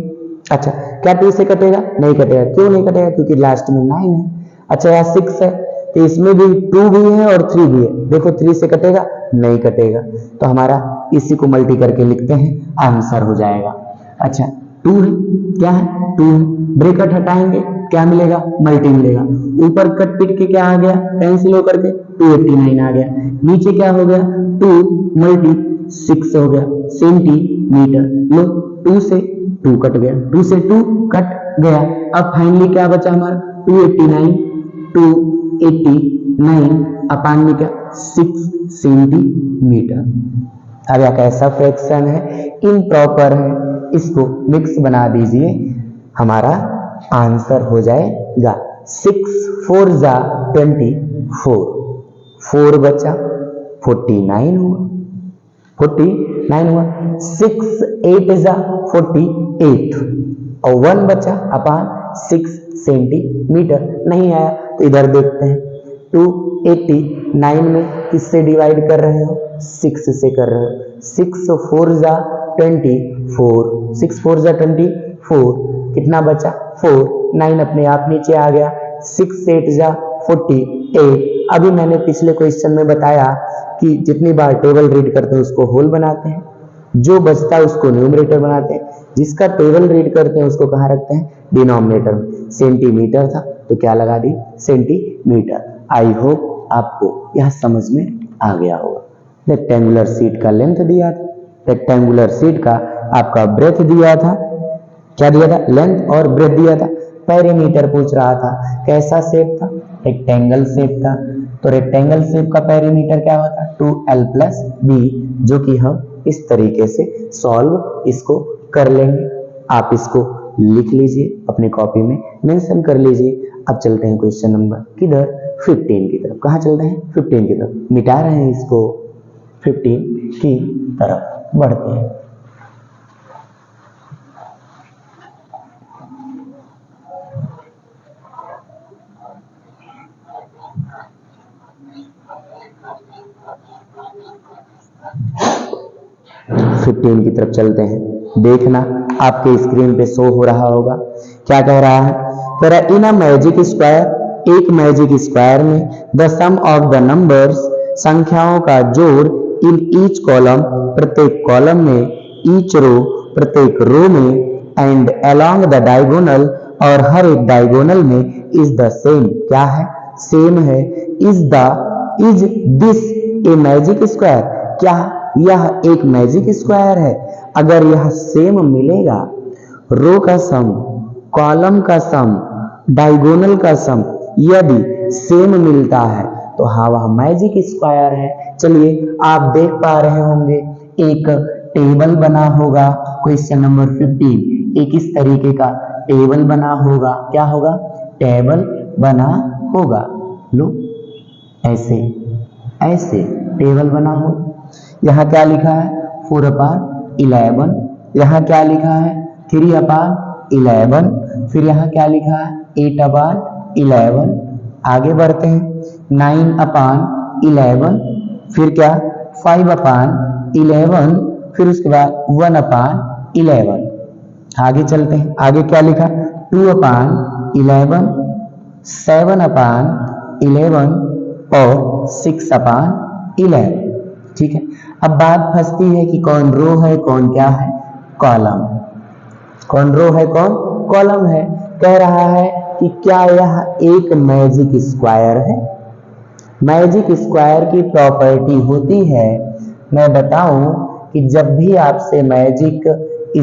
अच्छा क्या 2 से कटेगा, नहीं कटेगा, क्यों नहीं कटेगा, क्योंकि लास्ट में 9 है। अच्छा यहाँ 6 है तो इसमें भी 2 भी है और 3 भी है, देखो 3 से कटेगा, नहीं कटेगा, तो हमारा इसी को मल्टी करके लिखते हैं, आंसर हो जाएगा। अच्छा 2 है, क्या है 2 है, ब्रैकेट हटाएंगे क्या मिलेगा, मल्टी मिलेगा, ऊपर कट पिट के क्या आ गया, कैंसिल होकर के 289 आ गया, नीचे क्या हो गया 2 मल्टी 6 हो गया सेंटीमीटर। लो 2 से 2 कट गया, 2 से 2 कट गया, अब फाइनली क्या बचा हमारा 289 अपान में क्या 6 सेंटीमीटर। अब यह कैसा फ्रैक्शन है, इम्प्रॉपर है, इसको मिक्स बना दीजिए, हमारा आंसर हो जाएगा 6 4 जा 24, 4 बचा 49 हुआ, 49 हुआ, 6 8 जा 48 और 1 बचा अपान 6 सेंटीमीटर। नहीं आया तो इधर देखते हैं, 289 में किससे डिवाइड कर रहे हो, 6 से कर रहे हो, 6 4 जा 24, 6 4 जा 24, कितना बचा 4, 9 अपने आप नीचे आ गया, 6 8 जा 48। अभी मैंने पिछले क्वेश्चन में बताया कि जितनी बार टेबल रीड करते हैं उसको होल बनाते हैं, जो बचता है उसको न्यूमरेटर बनाते हैं, जिसका टेबल रीड करते हैं उसको कहाँ रखते हैं, डिनोमिनेटर में। सेंटीमीटर था तो क्या लगा दी, सेंटीमीटर। आई होप आपको यह समझ में आ गया होगा। रेक्टेंगुलर शीट का लेंथ दिया था, रेक्टेंगुलर शीट का आपका ब्रेथ दिया था, क्या दिया था, लेंथ और ब्रेथ दिया था। पेरीमीटर पूछ रहा था, कैसा शेप था, रेक्टेंगल शेप था, तो रेक्टेंगल शेप का पेरीमीटर क्या होता है 2l + b, जो कि हम इस तरीके से सॉल्व इसको कर लेंगे। आप इसको लिख लीजिए, अपनी कॉपी में मेंशन कर लीजिए। अब चलते हैं क्वेश्चन नंबर किधर, 15 की तरफ। कहाँ चलते हैं, 15 की तरफ, मिटा रहे हैं इसको, 15 की तरफ बढ़ते हैं। फिफ्टीन की तरफ चलते हैं, देखना आपके स्क्रीन पे शो हो रहा होगा। क्या कह रहा है, कह रहा है इन अ मैजिक स्क्वायर, एक मैजिक स्क्वायर में the sum of the numbers, संख्याओं का जोड़, इन ईच कॉलम, प्रत्येक कॉलम में, ईच रो, प्रत्येक रो में, एंड अलोंग द डायगोनल, और हर एक डायगोनल में, इज द सेम, क्या है, सेम है। Is this a magic square, क्या यह एक मैजिक स्क्वायर है। अगर यह सेम मिलेगा, रो का सम, कॉलम का सम, डायगोनल का सम यदि सेम मिलता है तो हाँ वह मैजिक स्क्वायर है। चलिए आप देख पा रहे होंगे एक टेबल बना होगा, क्वेश्चन नंबर 15 एक इस तरीके का टेबल बना होगा, क्या होगा, टेबल बना होगा। लो ऐसे ऐसे टेबल बना हो, यहाँ क्या लिखा है 4/11 यहाँ क्या लिखा है 3/11, फिर यहाँ क्या लिखा है 8/11, आगे बढ़ते हैं 9/11, फिर क्या 5/11, फिर उसके बाद 1/11, आगे चलते हैं, आगे क्या लिखा 2/11, 7/11 और 6/11। ठीक है, अब बात फंसती है कि कौन रो है कौन क्या है कॉलम, कौन रो है कौन कॉलम है। कह रहा है कि क्या यह एक मैजिक स्क्वायर है। मैजिक स्क्वायर की प्रॉपर्टी होती है, मैं बताऊं कि जब भी आपसे मैजिक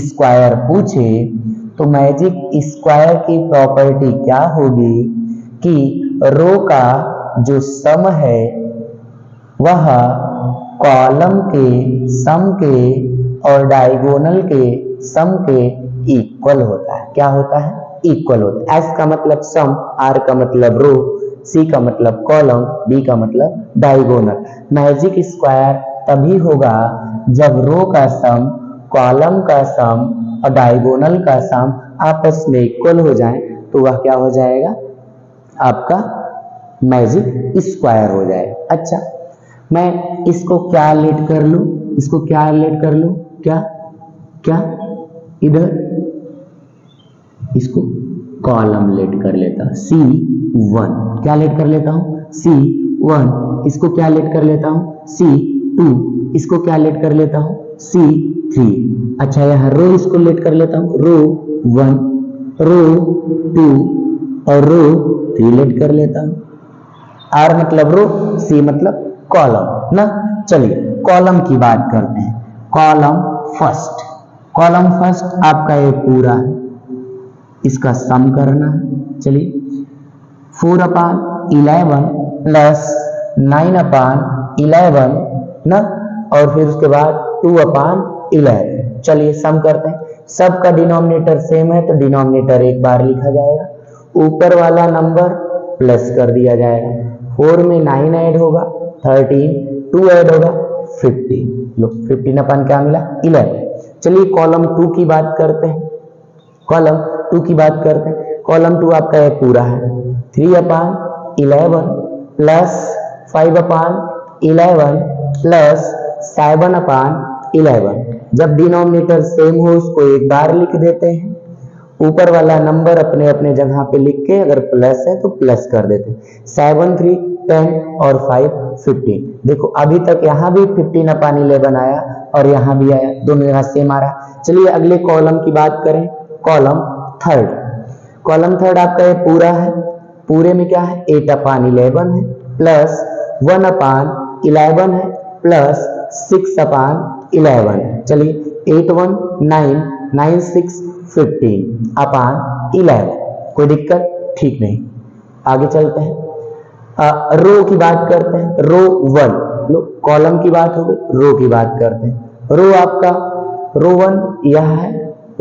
स्क्वायर पूछे तो मैजिक स्क्वायर की प्रॉपर्टी क्या होगी कि रो का जो सम है वह कॉलम के सम के और डायगोनल के सम के इक्वल होता है। क्या होता है इक्वल होता है। एस का मतलब सम, आर का मतलब रो, सी का मतलब कॉलम, डी का मतलब डायगोनल। मैजिक स्क्वायर तभी होगा जब रो का सम, कॉलम का सम और डायगोनल का सम आपस में इक्वल हो जाए तो वह क्या हो जाएगा आपका मैजिक स्क्वायर हो जाएगा। अच्छा, मैं इसको क्या लेट कर लूं, इसको क्या लेट कर लूं, क्या क्या इधर इसको कॉलम लेट कर लेता हूं C1, क्या लेट कर लेता हूं C1, इसको क्या लेट कर लेता हूं C2, इसको क्या लेट कर लेता हूं C3। अच्छा, यह रो इसको लेट कर लेता हूं रो 1, रो 2 और रो 3 लेट कर लेता हूं। R मतलब रो, C मतलब कॉलम ना। चलिए कॉलम की बात करते हैं। कॉलम फर्स्ट, कॉलम फर्स्ट आपका ये पूरा है, इसका सम करना है। चलिए 4/11 प्लस 9/11 ना, और फिर उसके बाद 2/11। चलिए सम करते हैं। सबका डिनोमिनेटर सेम है तो डिनोमिनेटर एक बार लिखा जाएगा, ऊपर वाला नंबर प्लस कर दिया जाएगा। 4 में 9 ऐड होगा 13, 2 ऐड होगा 15। लो 15 अपन क्या मिला 11। चलिए कॉलम 2 की बात करते हैं, कॉलम 2 की बात करते हैं। कॉलम 2 आपका ये पूरा है 3/11 प्लस 5/11 प्लस 7/11। जब डिनोमिनेटर सेम हो उसको एक बार लिख देते हैं, ऊपर वाला नंबर अपने अपने जगह पे लिख के अगर प्लस है तो प्लस कर देते हैं। 7 3 10 और 5 15। देखो अभी तक यहाँ भी 15/11 आया और यहाँ भी आया, दोनों जगह सेम आ रहा। चलिए अगले कॉलम की बात करें, कॉलम थर्ड। कॉलम थर्ड आपका ये पूरा है, पूरे में क्या है 8/11 है प्लस 1/11 है प्लस 6/11। चलिए 8 1 9 9 6 15/11। कोई दिक्कत ठीक नहीं, आगे चलते हैं। रो की बात करते हैं, रो 1। लो कॉलम की बात हो गई, रो की बात करते हैं। रो आपका रो 1 यह है,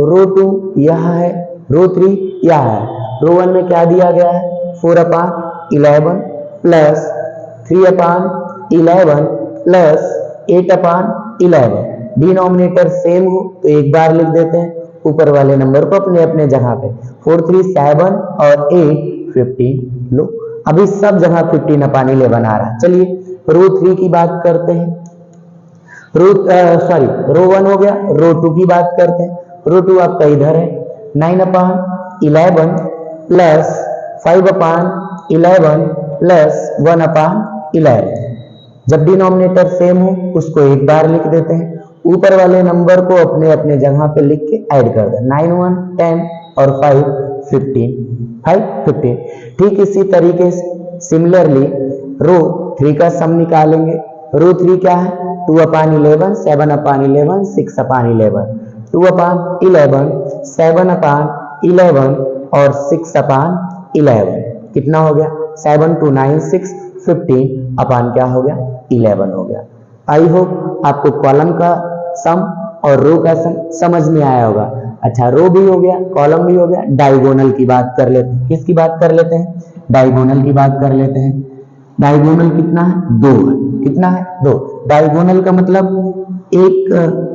रो 2 यह है, रो 3 यह है। रो 1 में क्या दिया गया है 4/11 प्लस 3/11 प्लस 8/11। डिनोमिनेटर सेम हो तो एक बार लिख देते हैं, ऊपर वाले नंबर को अपने अपने जगह पे। 4 3 7 और 8 15। लो अभी सब जगह 15/11 आ रहा है। चलिए रो 3 की बात करते हैं, रो 1 हो गया। रो 2 की बात करते हैं, रो 2 आपका इधर है 9/11 प्लस 5/11 प्लस 1/11। जब डिनोमिनेटर सेम हो उसको एक बार लिख देते हैं, ऊपर वाले नंबर को अपने अपने जगह पे लिख के ऐड कर दें। 9 1 10 और 5 15, 5 15। ठीक इसी तरीके से सिमिलरली रो 3 का सम निकालेंगे। रो 3 क्या है 2/11 7/11 6/11। 2/11 7/11 और 6/11 कितना हो गया 7 2 9 6 15 अपान क्या हो गया 11 हो गया। आई होप आपको कॉलम का सम और रो का सम समझ में आया होगा। अच्छा, रो भी हो गया, कॉलम भी हो गया, डायगोनल की बात कर लेते हैं। किसकी बात कर लेते हैं डायगोनल की बात कर लेते हैं। डायगोनल कितना है? 2 है। कितना है? 2। डायगोनल का मतलब एक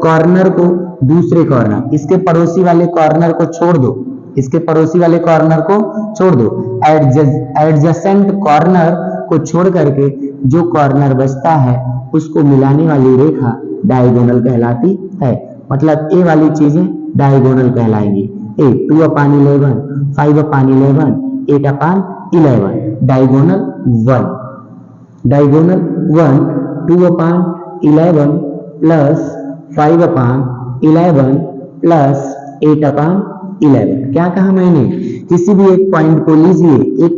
कॉर्नर को दूसरे कॉर्नर, इसके पड़ोसी वाले कॉर्नर को छोड़ दो, इसके पड़ोसी वाले कॉर्नर को छोड़ दो, एडजेसेंट कॉर्नर को छोड़ करके जो कॉर्नर बचता है उसको मिलाने वाली रेखा डायगोनल कहलाती है। मतलब ए वाली चीजें डायगोनल कहलाएंगी। ए 2/11, 5/11, 8/11, डायगोनल 1, डायगोनल 1 2/11 प्लस 5/11 प्लस 8/11। क्या कहा मैंने? किसी भी एक पॉइंट को लीजिए, एक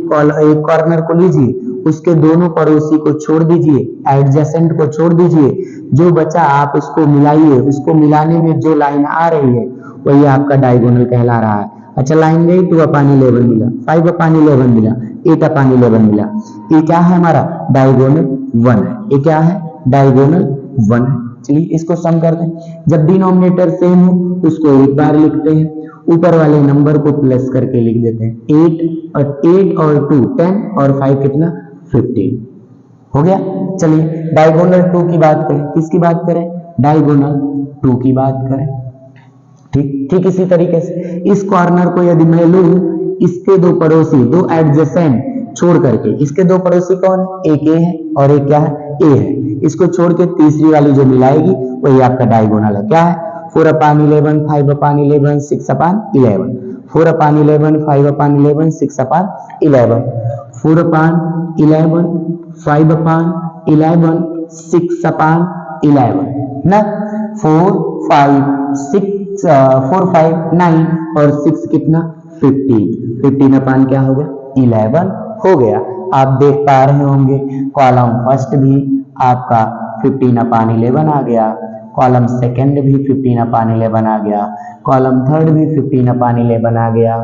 कॉर्नर को लीजिए, उसके दोनों पड़ोसी को छोड़ दीजिए, एडजेसेंट को छोड़ दीजिए, जो बचा आप उसको मिलाइए, उसको मिलाने में जो लाइन आ रही है वही आपका डायगोनल कहला रहा है। अच्छा, लाइन गई 2/11 मिला, 5/11 मिला, 8/11 मिला, ये क्या है हमारा? डायगोनल 1 है। ये क्या है? डायगोनल 1 है। चलिए इसको सम करते हैं। जब डिनोमिनेटर सेम हो उसको एक बार लिखते हैं, ऊपर वाले नंबर को प्लस करके लिख देते हैं। 8 और 2 10 और 5 कितना? 15 हो गया। चलिए डायगोनल 2 की बात करें। किसकी बात करें? डायगोनल 2 की बात करें। ठीक इसी तरीके से इस कॉर्नर को यदि मैं लूं, इसके दो पड़ोसी, दो एडजेसेंट छोड़ करके, इसके दो पड़ोसी कौन है? एक ए है और एक क्या है? ए है। इसको छोड़ के तीसरी वाली जो मिलाएगी वही आपका डायगोनल है। क्या है? 4/11, 5/11, 6/11, 4/11, 5/11, 6/11, 4/11, 5/11, 6/11 ना। 4 5 9 और 6 कितना? 15। 15 क्या हो गया? 11 हो गया। आप देख पा रहे होंगे कॉलम फर्स्ट भी आपका 15/11 आ गया, कॉलम सेकंड भी 15/11 आ गया, कॉलम थर्ड भी 15/11 आ गया,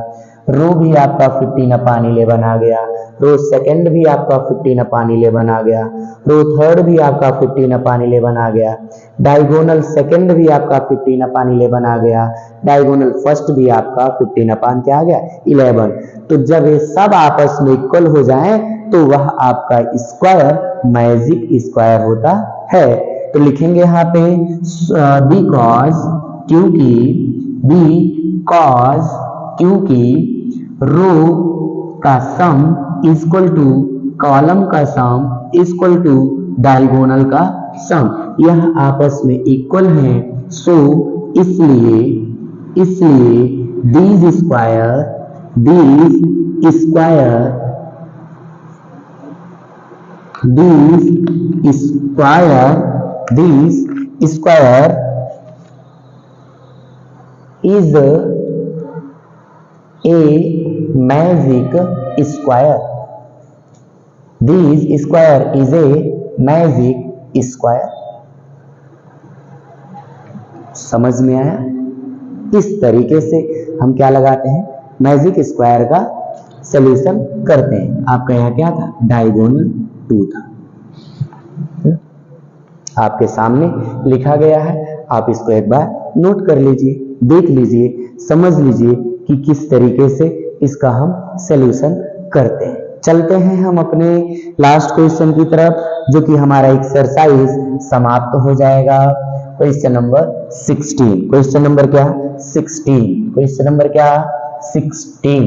रो भी आपका 15/11 आ गया, रो सेकंड भी आपका 15/11 आ गया, रो थर्ड भी आपका 15/11 आ गया, डायगोनल सेकंड भी आपका 15/11 आ गया, डायगोनल फर्स्ट भी आपका 15 क्या आ गया? 11। तो जब ये सब आपस में इक्वल हो जाए तो वह आपका स्क्वायर मैजिक स्क्वायर होता है। तो लिखेंगे यहाँ पे क्योंकि रो का सम इक्वल टू कॉलम का सम इक्वल टू डायगोनल का सम, यह आपस में इक्वल है। सो इसलिए these square is a magic square. This square is a magic square. समझ में आया? इस तरीके से हम क्या लगाते हैं? मैजिक स्क्वायर का सॉल्यूशन करते हैं। आपका यहाँ क्या था? डायगोनल 2 था। आपके सामने लिखा गया है, आप इसको एक बार नोट कर लीजिए, देख लीजिए, समझ लीजिए कि किस तरीके से इसका हम सॉल्यूशन करते हैं। चलते हैं हम अपने लास्ट क्वेश्चन की तरफ, जो कि हमारा एक्सरसाइज समाप्त हो जाएगा। Question number 16। क्वेश्चन नंबर क्या? 16। क्वेश्चन नंबर क्या? 16,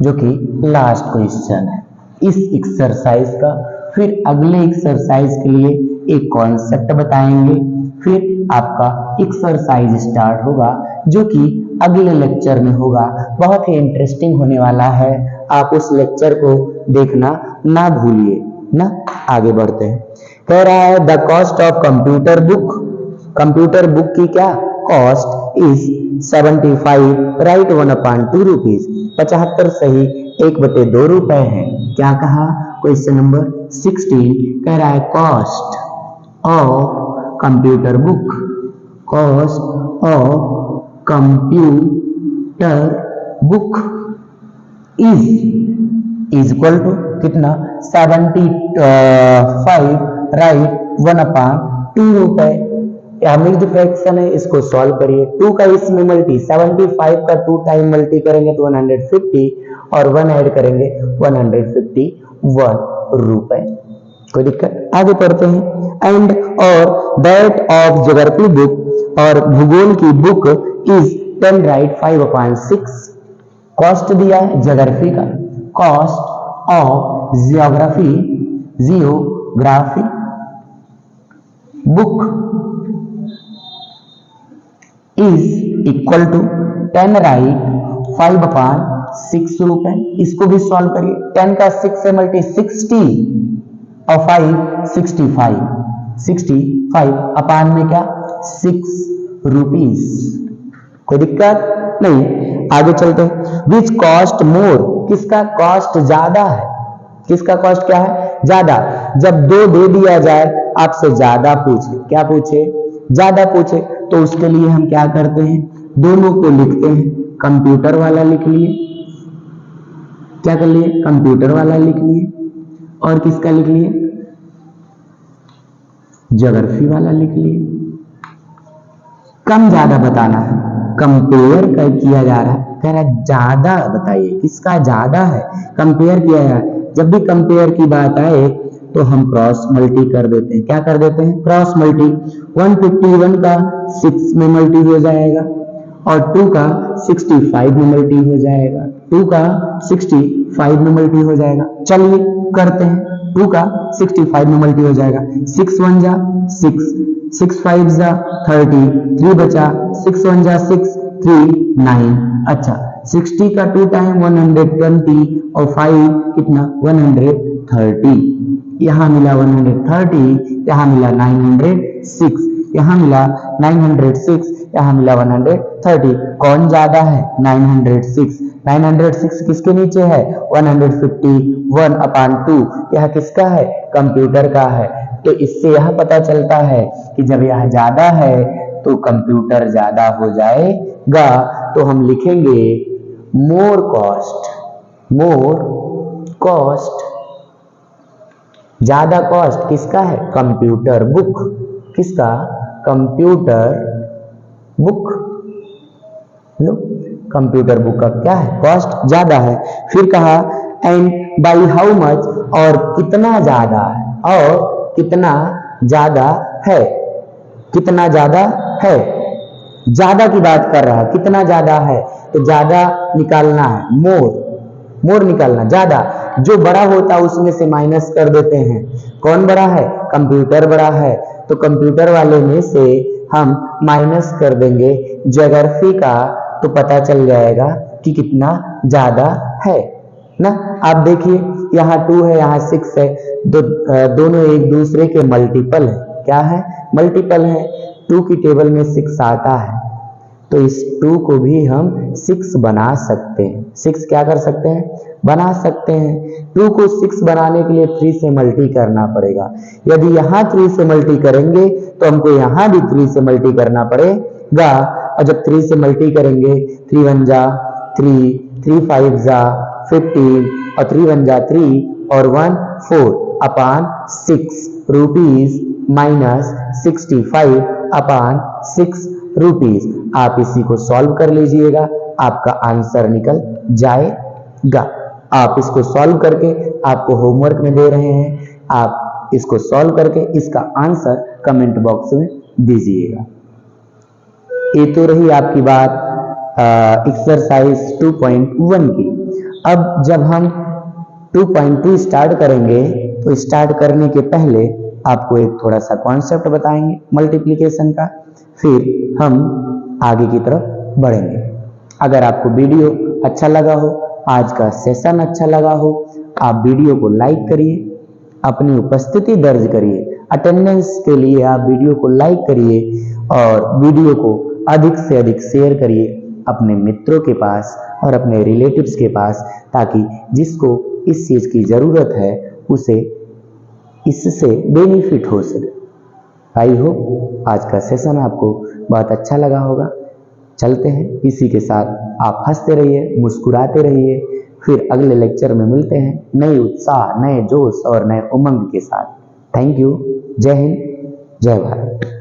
जो कि लास्ट क्वेश्चन है इस एक्सरसाइज का। फिर अगले एक्सरसाइज के लिए एक कॉन्सेप्ट बताएंगे, फिर आपका एक्सरसाइज स्टार्ट होगा, जो कि अगले लेक्चर में होगा। बहुत ही इंटरेस्टिंग होने वाला है, आप उस लेक्चर को देखना ना भूलिए ना। आगे बढ़ते हैं। कह रहा है the cost of computer book. Computer book की क्या कॉस्ट इज 75, राइट 1/2 रुपीज। 75 सही 1/2 रुपए है। क्या कहा? क्वेश्चन नंबर 16 कह रहा है cost of computer book, cost of computer book is equal to कितना? 75, राइट 1/2 रुपए। मिक्स्ड फ्रैक्शन है, इसको सॉल्व करिए। 2 का इसमें मल्टी, 75 का 2 टाइम मल्टी करेंगे तो 150 और 1 ऐड करेंगे 150 1 रुपए। कोई दिक्कत? आगे पढ़ते हैं। एंड और दैट ऑफ ज्योग्राफी बुक और भूगोल की बुक इज 10 राइट 5/6। कॉस्ट दिया है ज्योग्राफी का, cost of geography book is equal to 10 right 5/6 रुपए। इसको भी सॉल्व करिए। 10 का 6 से मल्टी 60 और 5 65 अपान में क्या 6 रुपीज। कोई दिक्कत नहीं, आगे चलते हैं। विच कॉस्ट मोर, किसका कॉस्ट ज्यादा है, किसका कॉस्ट क्या है ज्यादा। जब 2 दे दिया जाए आपसे ज्यादा पूछे, क्या पूछे ज्यादा पूछे, तो उसके लिए हम क्या करते हैं दोनों को लिखते हैं। कंप्यूटर वाला लिख लिए, क्या कर लिए कंप्यूटर वाला लिख लिए, और किसका लिख लिए ज्योग्राफी वाला लिख लिए। कम ज्यादा बताना है, कंपेयर कर किया जा रहा है, कह रहा है ज्यादा बताइए किसका ज्यादा है, कंपेयर किया जा रहा है। जब भी कंपेयर की बात आए तो हम क्रॉस मल्टी कर देते हैं। क्या कर देते हैं क्रॉस मल्टी। 151 का 6 में मल्टी हो जाएगा और 2 का 65 में मल्टी हो जाएगा, 2 का 65 में मल्टी हो जाएगा। चलिए करते हैं, 2 का 65 में मल्टी हो जाएगा। 6 1 जा 6, 6 5 जा 30, 3 बचा, 6 1 जा 6, 3 9। अच्छा 60 का 2 टाइम 120 और 5 कितना 130। यहाँ मिला 130, यहाँ मिला 906, यहाँ मिला 906, यहाँ मिला 130। कौन ज्यादा है 906। 906 किसके नीचे है 151/2। यह किसका है कंप्यूटर का है। तो इससे यह पता चलता है कि जब यह ज्यादा है तो कंप्यूटर ज्यादा हो जाएगा। तो हम लिखेंगे मोर कॉस्ट ज्यादा कॉस्ट किसका है कंप्यूटर बुक, किसका कंप्यूटर बुक। लो कंप्यूटर बुक का क्या है कॉस्ट ज्यादा है। फिर कहा एंड बाई हाउ मच, और कितना ज्यादा है, और कितना ज्यादा है, कितना ज्यादा है, ज्यादा की बात कर रहा है, कितना ज्यादा है तो ज्यादा निकालना है, मोर निकालना, ज्यादा जो बड़ा होता है उसमें से माइनस कर देते हैं। कौन बड़ा है कंप्यूटर बड़ा है, तो कंप्यूटर वाले में से हम माइनस कर देंगे ज्योग्राफी का, तो पता चल जाएगा कि कितना ज्यादा है ना। आप देखिए यहाँ 2 है यहाँ 6 है, दोनों एक दूसरे के मल्टीपल है। क्या है मल्टीपल है। 2 की टेबल में 6 आता है तो इस 2 को भी हम 6 बना सकते हैं। 6 क्या कर सकते हैं बना सकते हैं। 2 को 6 बनाने के लिए 3 से मल्टी करना पड़ेगा। यदि यहाँ 3 से मल्टी करेंगे तो हमको यहाँ भी 3 से मल्टी करना पड़ेगा। और जब 3 से मल्टी करेंगे 3 1 जा 3, 3 5 जा 15 और 3 1 जा 3 और 1 4/6 रुपीज माइनस 65/6 रुपीज। आप इसी को सॉल्व कर लीजिएगा, आपका आंसर निकल जाएगा। आप इसको सॉल्व करके आपको होमवर्क में दे रहे हैं, आप इसको सॉल्व करके इसका आंसर कमेंट बॉक्स में दीजिएगा। ये तो रही आपकी बात एक्सरसाइज 2.1 की। अब जब हम 2.2 स्टार्ट करेंगे तो स्टार्ट करने के पहले आपको एक थोड़ा सा कॉन्सेप्ट बताएंगे मल्टीप्लिकेशन का, फिर हम आगे की तरफ बढ़ेंगे। अगर आपको वीडियो अच्छा लगा हो, आज का सेशन अच्छा लगा हो, आप वीडियो को लाइक करिए, अपनी उपस्थिति दर्ज करिए। अटेंडेंस के लिए आप वीडियो को लाइक करिए और वीडियो को अधिक से अधिक शेयर करिए अपने मित्रों के पास और अपने रिलेटिव्स के पास, ताकि जिसको इस चीज की जरूरत है उसे इससे बेनिफिट हो सके। आई होप आज का सेशन आपको बहुत अच्छा लगा होगा। चलते हैं इसी के साथ, आप हंसते रहिए, मुस्कुराते रहिए। फिर अगले लेक्चर में मिलते हैं नए उत्साह, नए जोश और नए उमंग के साथ। Thank you. जय हिंद, जय भारत।